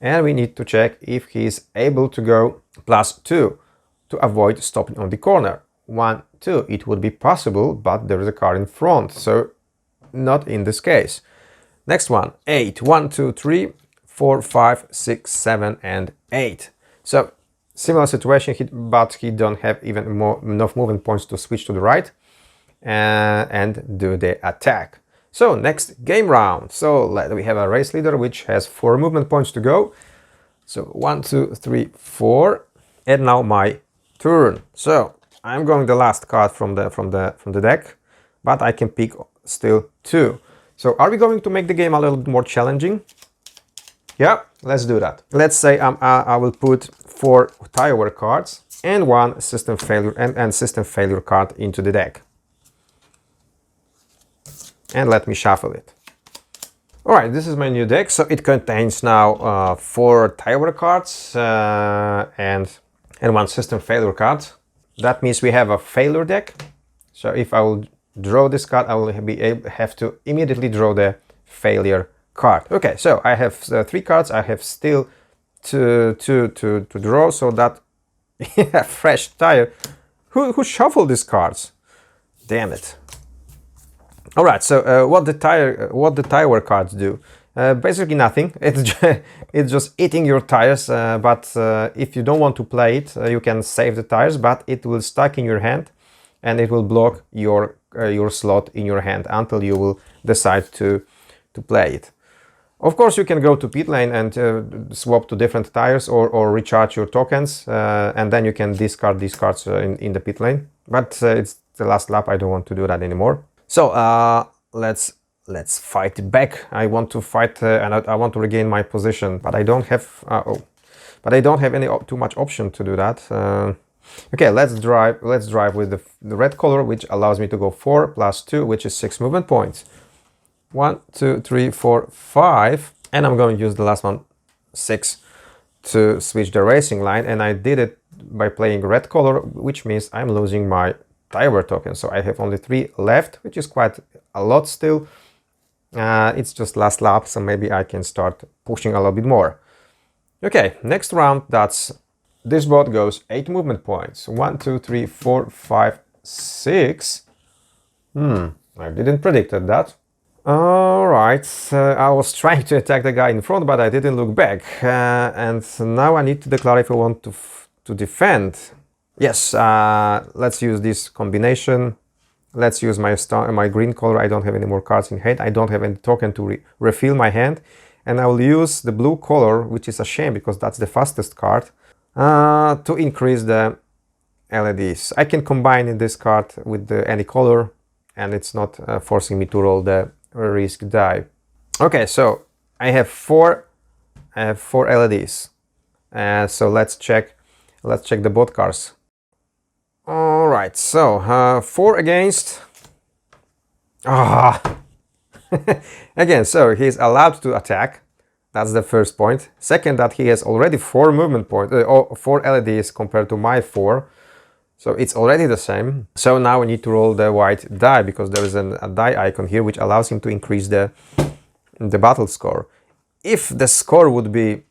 And we need to check if he's able to go +2. To avoid stopping on the corner. 1, 2, it would be possible, but there is a car in front, so not in this case. Next one, 8. 1, 2, 3, 4, 5, 6, 7, and 8. So similar situation, but he don't have even enough movement points to switch to the right and do the attack. So next game round. So we have a race leader which has 4 movement points to go. So 1, 2, 3, 4, and now my turn. So I'm going the last card from the deck, but I can pick still 2. So are we going to make the game a little bit more challenging? Yeah, let's do that. Let's say I will put 4 tire wear cards and 1 system failure and system failure card into the deck. And let me shuffle it. All right, this is my new deck. So it contains now 4 tire wear cards and 1 system failure card. That means we have a failure deck. So if I will draw this card, I will have to immediately draw the failure card. Okay, so I have 3 cards. I have still 2 to draw, so that fresh tire. Who shuffled these cards? Damn it. All right, so what the tire wear cards do? Basically nothing. It's just eating your tires, but if you don't want to play it, you can save the tires, but it will stuck in your hand and it will block your slot in your hand until you will decide to play it. Of course, you can go to pit lane and swap to different tires or recharge your tokens, and then you can discard these cards in the pit lane. But it's the last lap. I don't want to do that anymore. So let's fight back. I want to fight and I want to regain my position, but I don't have any too much option to do that. Okay, let's drive with the red color, which allows me to go 4 + 2, which is 6 movement points. 1, 2, 3, 4, 5. And I'm going to use the last one, 6, to switch the racing line, and I did it by playing red color, which means I'm losing my driver token. So I have only 3 left, which is quite a lot still. It's just last lap, so maybe I can start pushing a little bit more. Okay, next round, this bot goes 8 movement points. 1, 2, 3, 4, 5, 6. I didn't predict that. Alright, I was trying to attack the guy in front, but I didn't look back. And now I need to declare if I want to defend. Yes, let's use this combination. Let's use my green color. I don't have any more cards in hand. I don't have any token to refill my hand. And I will use the blue color, which is a shame because that's the fastest card, to increase the LEDs. I can combine this card with any color, and it's not forcing me to roll the risk die. Okay, so I have 4 LEDs. So let's check the bot cards. All right, so 4 against. Again, so he's allowed to attack. That's the first point. Second, that he has already 4 movement points, 4 LEDs compared to my 4. So it's already the same. So now we need to roll the white die, because there is a die icon here which allows him to increase the battle score. If the score would be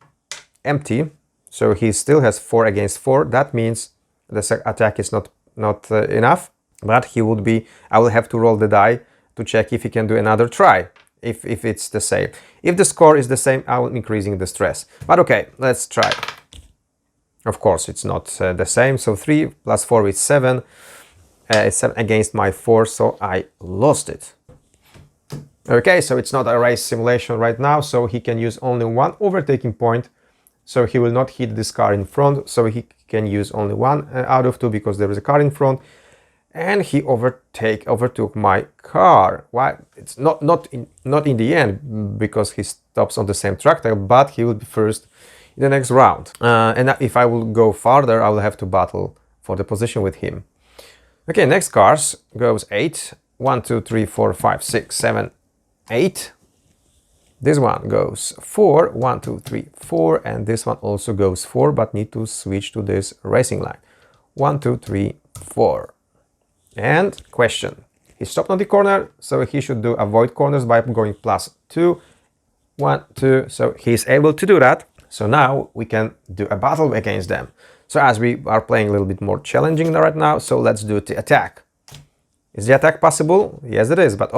empty, so he still has 4 against 4, that means the attack is not enough, but I will have to roll the die to check if he can do another try, if it's the same. If the score is the same, I will increasing the stress. But okay, let's try. Of course, it's not the same. So 3 plus 4 is 7. It's 7 against my 4, so I lost it. Okay, so it's not a race simulation right now, so he can use only 1 overtaking point. So he will not hit this car in front, so he can use only 1 out of 2 because there is a car in front. And he overtook my car. Why? It's not in the end, because he stops on the same tractor, but he will be first in the next round. And if I will go farther, I will have to battle for the position with him. Okay, next cars goes 8. 1, 2, 3, 4, 5, 6, 7, 8. This one goes 4. 1, 2, 3, 4. And this one also goes 4, but need to switch to this racing line. 1, 2, 3, 4. And question. He stopped on the corner, so he should do avoid corners by going +2. 1, 2. So he's able to do that. So now we can do a battle against them. So as we are playing a little bit more challenging right now, so let's do the attack. Is the attack possible? Yes, it is, but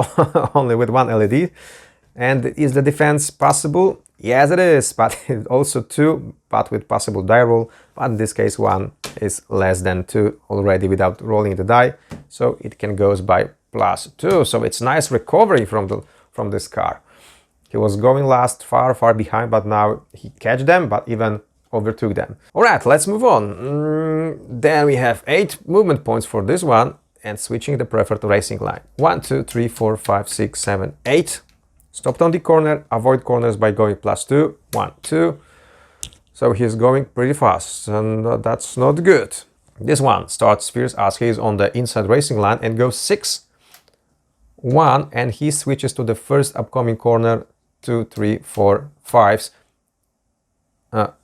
only with 1 LED. And is the defense possible? Yes, it is, but also 2, but with possible die roll. But in this case, 1 is less than 2 already without rolling the die. So it can go by +2. So it's nice recovery from this car. He was going last, far behind, but now he catch them, but even overtook them. All right, let's move on. Then we have 8 movement points for this one, and switching the preferred racing line. 1, 2, 3, 4, 5, 6, 7, 8. Stopped on the corner, avoid corners by going +2. 1, 2. So he's going pretty fast, and that's not good. This one starts fierce as he is on the inside racing line and goes 6, 1, and he switches to the first upcoming corner. 2, 3, 4, 5.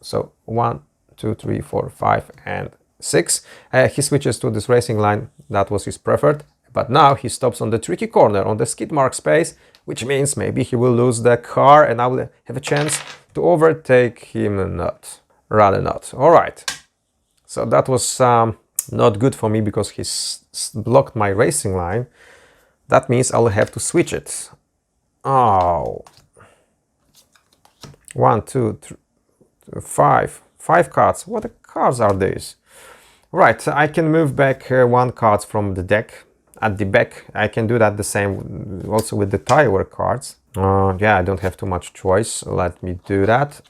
So 1, 2, 3, 4, 5, and 6. He switches to this racing line. That was his preferred. But now he stops on the tricky corner on the skid mark space, which means maybe he will lose the car and I will have a chance to overtake him. Rather not. All right. So that was not good for me because he blocked my racing line. That means I'll have to switch it. Oh. 1, 2, 3, 5. 5 cards. What cards are these? Right, I can move back 1 card from the deck at the back. I can do that the same also with the tire cards. Yeah, I don't have too much choice. Let me do that.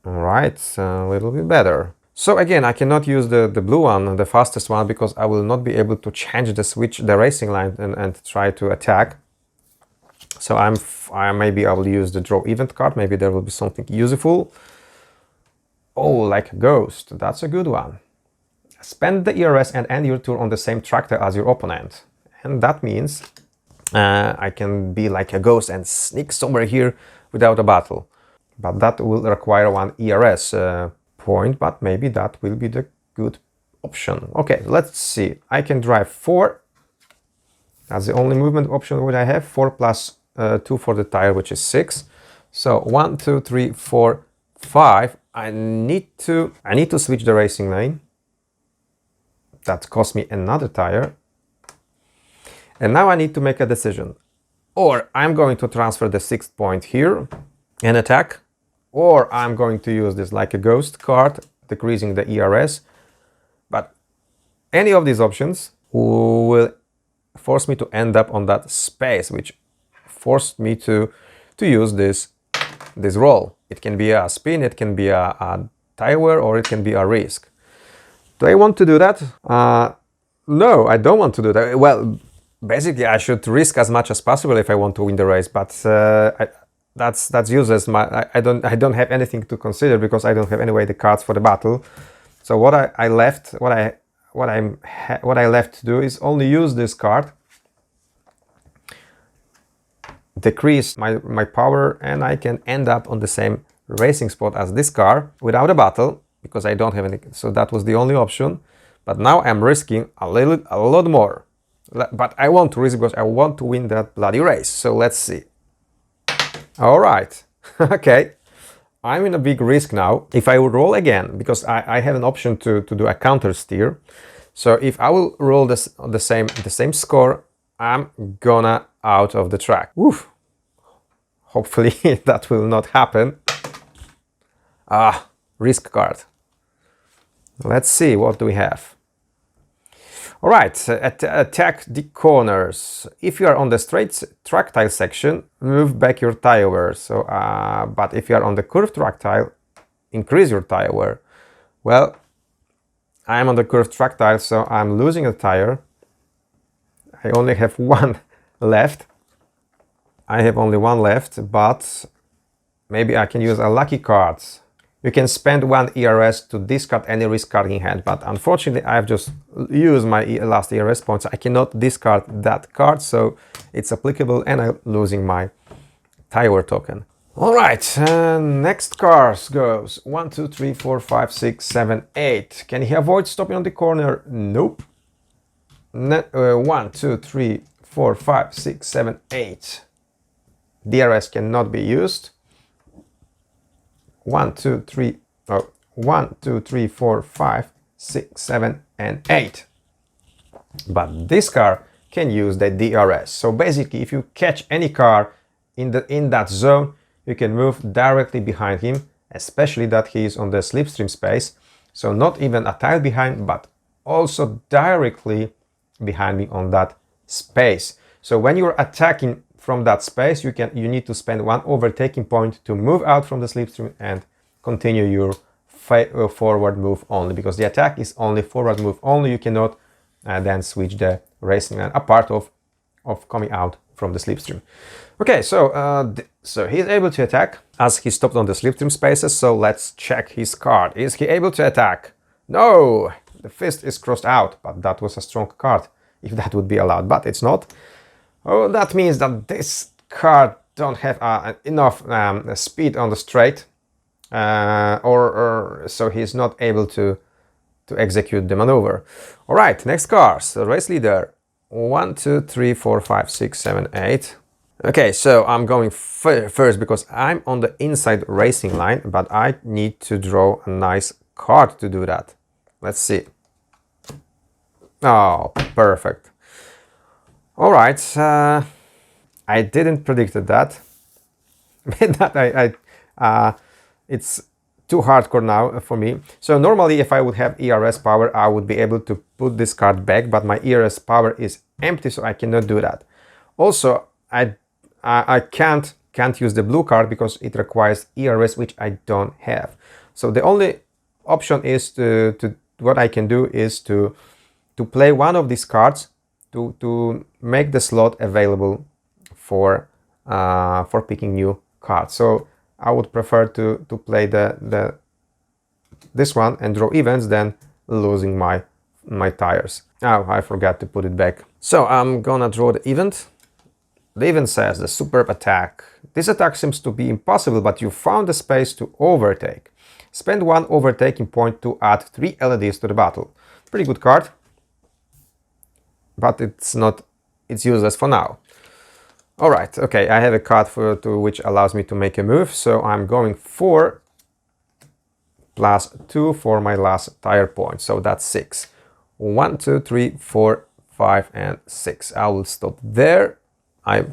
All right, a little bit better. So again, I cannot use the blue one, the fastest one, because I will not be able to change the racing line and try to attack. So maybe I will use the draw event card. Maybe there will be something useful. Oh, like a ghost. That's a good one. Spend the ERS and end your turn on the same tractor as your opponent. And that means I can be like a ghost and sneak somewhere here without a battle. But that will require one ERS point, but maybe that will be the good option. Okay, let's see. I can drive 4. That's the only movement option which I have. 4 plus 2 for the tire, which is 6. So 1, 2, 3, 4, 5. I need to switch the racing lane. That cost me another tire. And now I need to make a decision. Or I'm going to transfer the 6th point here and attack, or I'm going to use this like a ghost card, decreasing the ERS. But any of these options will force me to end up on that space, which forced me to use this roll. It can be a spin, it can be a tire wear, or it can be a risk. Do I want to do that? No, I don't want to do that. Well, basically, I should risk as much as possible if I want to win the race, but that's useless. I don't have anything to consider because I don't have anyway the cards for the battle. So what I left to do is only use this card, decrease my power, and I can end up on the same racing spot as this car without a battle because I don't have any. So that was the only option. But now I'm risking a lot more. But I want to risk because I want to win that bloody race. So let's see. All right. Okay. I'm in a big risk now. If I would roll again, because I have an option to do a counter steer. So if I will roll the same score, I'm gonna out of the track. Woof. Hopefully that will not happen. Risk card. Let's see, what do we have? All right, attack the corners. If you are on the straight track tile section, move back your tire wear. So, but if you are on the curved track tile, increase your tire wear. Well, I'm on the curved track tile, so I'm losing a tire. I only have one left. I have only one left, but maybe I can use a lucky card. You can spend 1 ERS to discard any risk card in hand, but unfortunately I've just used my last ERS points. I cannot discard that card, so it's applicable and I'm losing my tire token. All right, next cars goes 1, 2, 3, 4, 5, 6, 7, 8. Can he avoid stopping on the corner? Nope. 1, 2, 3, 4, 5, 6, 7, 8. DRS cannot be used. 1, 2, 3, 4, 5, 6, 7, and 8. But this car can use the DRS. So basically, if you catch any car in that zone, you can move directly behind him, especially that he is on the slipstream space. So not even a tile behind, but also directly behind me on that space. So when you're attacking from that space, you need to spend 1 overtaking point to move out from the slipstream and continue your forward move only, because the attack is only forward move only. You cannot then switch the racing line apart of coming out from the slipstream. Okay, so so he's able to attack as he stopped on the slipstream spaces. So let's check his card. Is he able to attack? No, the fist is crossed out, but that was a strong card if that would be allowed, but it's not. Oh, that means that this card don't have enough speed on the straight, or so he's not able to execute the maneuver. All right, next cars. The race leader. 1, 2, 3, 4, 5, 6, 7, 8. Okay, so I'm going first because I'm on the inside racing line, but I need to draw a nice card to do that. Let's see. Oh, perfect. All right, I didn't predict that. It's too hardcore now for me. So normally if I would have ERS power, I would be able to put this card back, but my ERS power is empty, so I cannot do that. Also, I can't use the blue card because it requires ERS, which I don't have. So the only option is what I can do is to play one of these cards to make the slot available for picking new cards. So I would prefer to play this one and draw events than losing my tires. Oh, I forgot to put it back. So I'm gonna draw the event. It even says the superb attack. This attack seems to be impossible, but you found the space to overtake. Spend 1 overtaking point to add 3 LEDs to the battle. Pretty good card, but it's useless for now. Alright, okay, I have a card which allows me to make a move, so I'm going for +2 for my last tire point, so that's 6. 1, 2, 3, 4, 5, and 6. I will stop there. I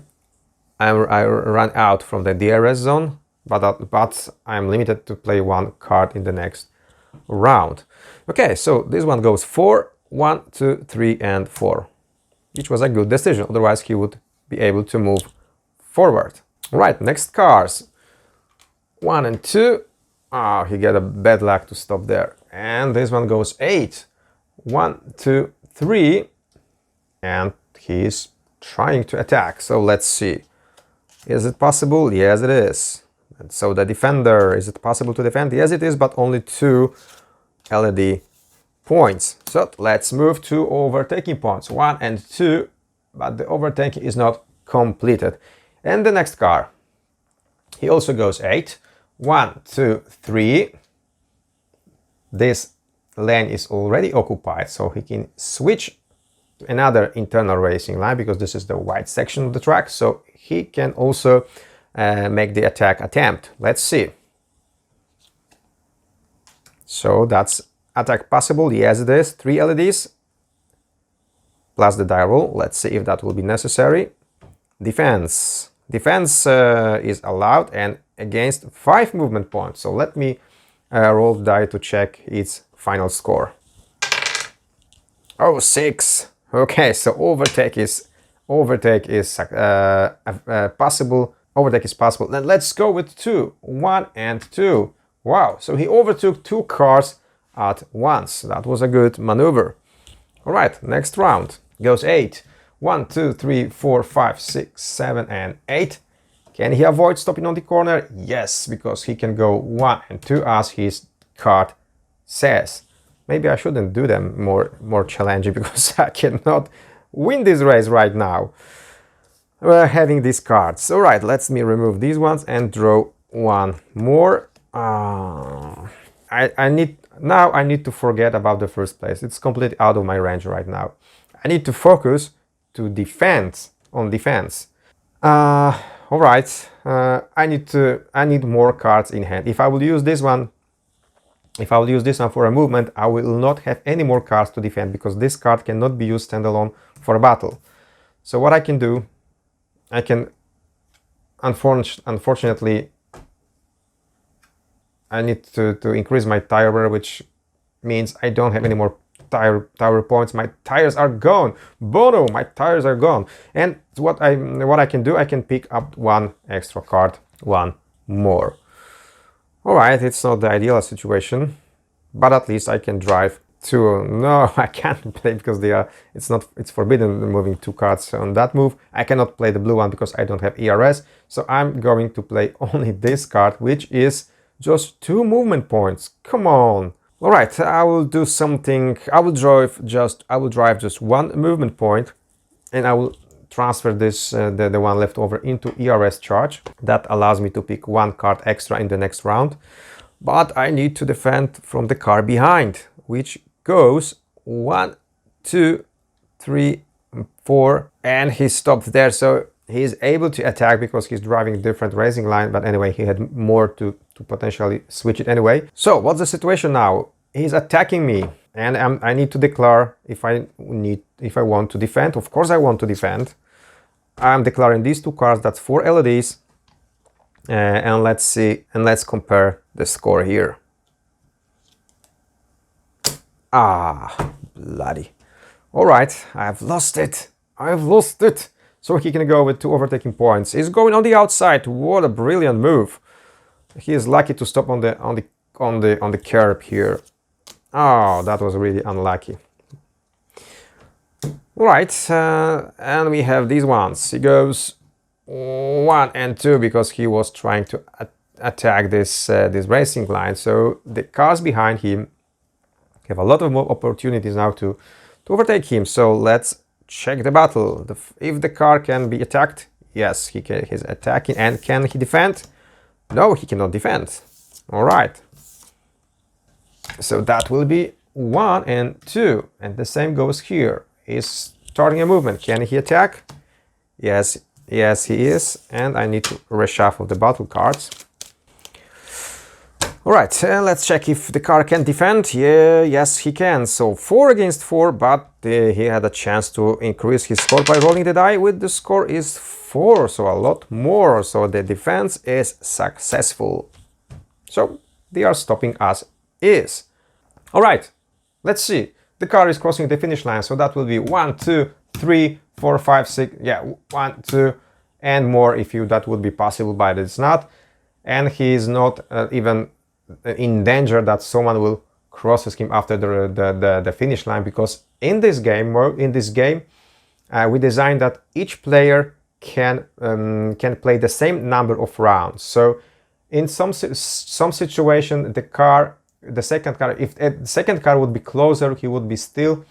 run out from the DRS zone, but I'm limited to play 1 card in the next round. Okay, so this one goes 4, 1, 2, 3, and 4, which was a good decision. Otherwise, he would be able to move forward. Right, next cars. 1 and 2. Oh, he got a bad luck to stop there. And this one goes 8. 1, 2, 3. And he's trying to attack. So let's see. Is it possible? Yes, it is. And so the defender, is it possible to defend? Yes, it is, but only 2 LED points. So let's move to overtaking points. 1 and 2, but the overtaking is not completed. And the next car, he also goes 8. 1, 2, 3. This lane is already occupied, so he can switch to another internal racing line because this is the wide section of the track. So he can also make the attack attempt. Let's see. So that's attack possible. Yes, it is. 3 LEDs plus the die roll. Let's see if that will be necessary. Defense. Defense is allowed and against 5 movement points. So let me roll the die to check its final score. Oh, 6. Okay, so overtake is possible. Overtake is possible. Then let's go with 2. 1 and 2. Wow, so he overtook 2 cars at once. That was a good maneuver. All right, next round goes 8. 1, 2, 3, 4, 5, 6, 7, and 8. Can he avoid stopping on the corner? Yes, because he can go 1 and 2 as his card says. Maybe I shouldn't do them more challenging because I cannot win this race right now. Having these cards. All right, let me remove these ones and draw 1 more. I need to forget about the first place. It's completely out of my range right now. I need to focus to defense. All right, I need more cards in hand. If I will use this one for a movement, I will not have any more cards to defend because this card cannot be used standalone for a battle. So what I can do, I can unfortunately I need to increase my tire wear, which means I don't have any more tire points. My tires are gone. Bono, my tires are gone. And what I can do, I can pick up 1 extra card, 1 more. All right, it's not the ideal situation, but at least I can drive 2. No, I can't play because it's forbidden moving 2 cards on that move. I cannot play the blue one because I don't have ERS. So I'm going to play only this card, which is just 2 movement points. Come on. All right, I will do something. I will drive just 1 movement point, and I will transfer this the one left over into ERS charge. That allows me to pick 1 card extra in the next round. But I need to defend from the car behind, which goes 1, 2, 3, 4, and he stopped there. So he's able to attack because he's driving a different racing line. But anyway, he had more to potentially switch it anyway. So what's the situation now? He's attacking me, and I need to declare if I want to defend. Of course I want to defend. I'm declaring these 2 cards. That's 4 LEDs, and let's see, and let's compare the score here. Ah, bloody. All right, I've lost it. So he can go with 2 overtaking points. He's going on the outside. What a brilliant move. He is lucky to stop on the curb here. Oh, that was really unlucky. All right, and we have these ones. He goes 1 and 2 because he was trying to attack this racing line. So the cars behind him have a lot of more opportunities now to overtake him. So let's check the battle. If the car can be attacked, Yes, he's attacking. And can he defend? No, he cannot defend. All right. So that will be 1 and 2. And the same goes here. He's starting a movement. Can he attack? Yes, yes, he is. And I need to reshuffle the battle cards. All right, let's check if the car can defend. Yeah, yes, he can. So 4 against 4, but he had a chance to increase his score by rolling the die. With the score is 4, so a lot more. So the defense is successful. So they are stopping as is. All right, let's see. The car is crossing the finish line, so that will be 1, 2, 3, 4, 5, 6. Yeah, 1, 2, and more if that would be possible, but it's not. And he is not even in danger that someone will crosses him after the finish line, because in this game we designed that each player can play the same number of rounds. So in some situation the second car, if the second car would be closer, he would be still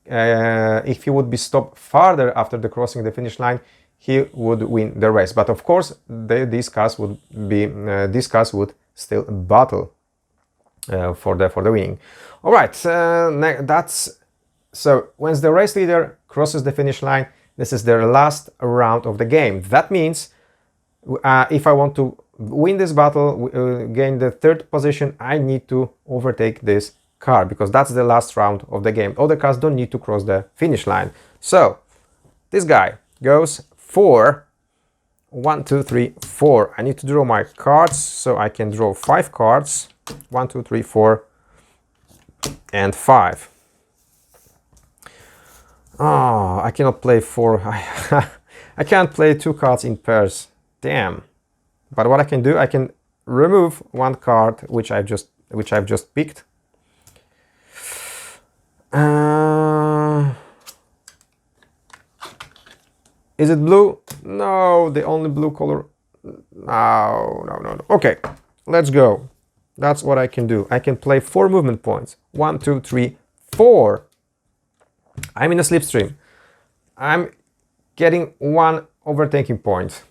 if he would be stopped farther after the crossing the finish line, he would win the race. But of course these cars would still battle for the winning. All right, that's so once the race leader crosses the finish line, this is their last round of the game. That means if I want to win this battle, gain the 3rd position, I need to overtake this car, because that's the last round of the game. Other cars don't need to cross the finish line. So this guy goes 4. 1, 2, 3, 4. I need to draw my cards, so I can draw 5 cards. 1, 2, 3, 4, and 5. Oh, I cannot play 4. I can't play 2 cards in pairs. Damn. But what I can do, I can remove 1 card which I've just picked. Is it blue? No, the only blue color. No. Okay, let's go. That's what I can do. I can play 4 movement points. 1, 2, 3, 4. I'm in a slipstream. I'm getting 1 overtaking point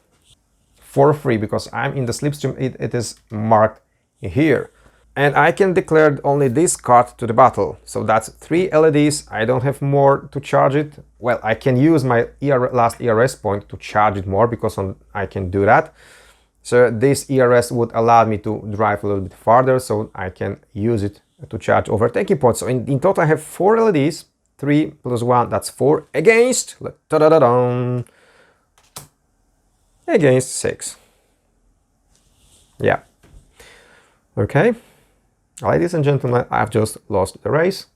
for free because I'm in the slipstream. It is marked here. And I can declare only this card to the battle. So that's 3 LEDs. I don't have more to charge it. Well, I can use my last ERS point to charge it more, because I can do that. So this ERS would allow me to drive a little bit farther, so I can use it to charge overtaking points. So in total I have 4 LEDs. 3 plus 1, that's 4 against, against 6. Yeah. Okay. Ladies and gentlemen, I've just lost the race,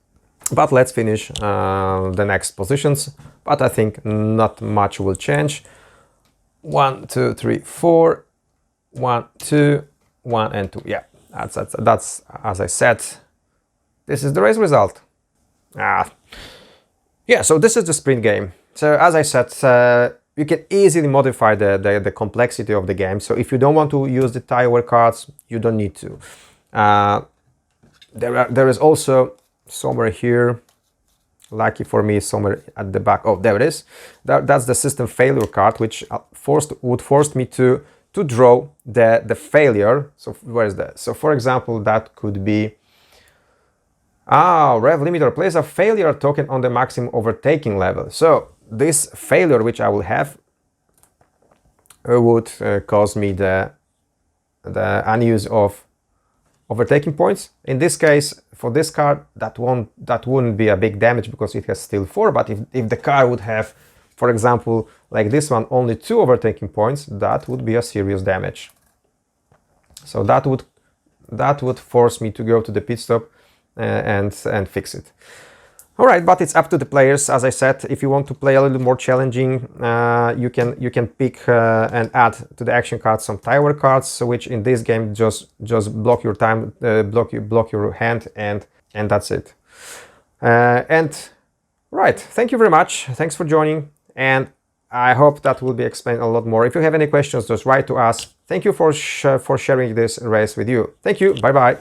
but let's finish the next positions. But I think not much will change. 1, 2, 3, 4, 1, 2, 1, and 2. Yeah, that's as I said. This is the race result. Yeah, so this is the sprint game. So as I said, you can easily modify the complexity of the game. So if you don't want to use the tire cards, you don't need to. There is also somewhere here, lucky for me, somewhere at the back. Oh, there it is. That's the system failure card, which would force me to draw the failure. So where is that? So for example, that could be rev limiter places a failure token on the maximum overtaking level. So this failure which I will have would cause me the unuse of overtaking points. In this case, for this car, that wouldn't be a big damage because it has still 4. But if the car would have, for example, like this one, only 2 overtaking points, that would be a serious damage. So that would force me to go to the pit stop and fix it. All right, but it's up to the players. As I said, if you want to play a little more challenging, you can pick and add to the action cards some tire cards, which in this game just block your time, block your hand, and that's it. And right, thank you very much. Thanks for joining, and I hope that will be explained a lot more. If you have any questions, just write to us. Thank you for sharing this race with you. Thank you. Bye bye.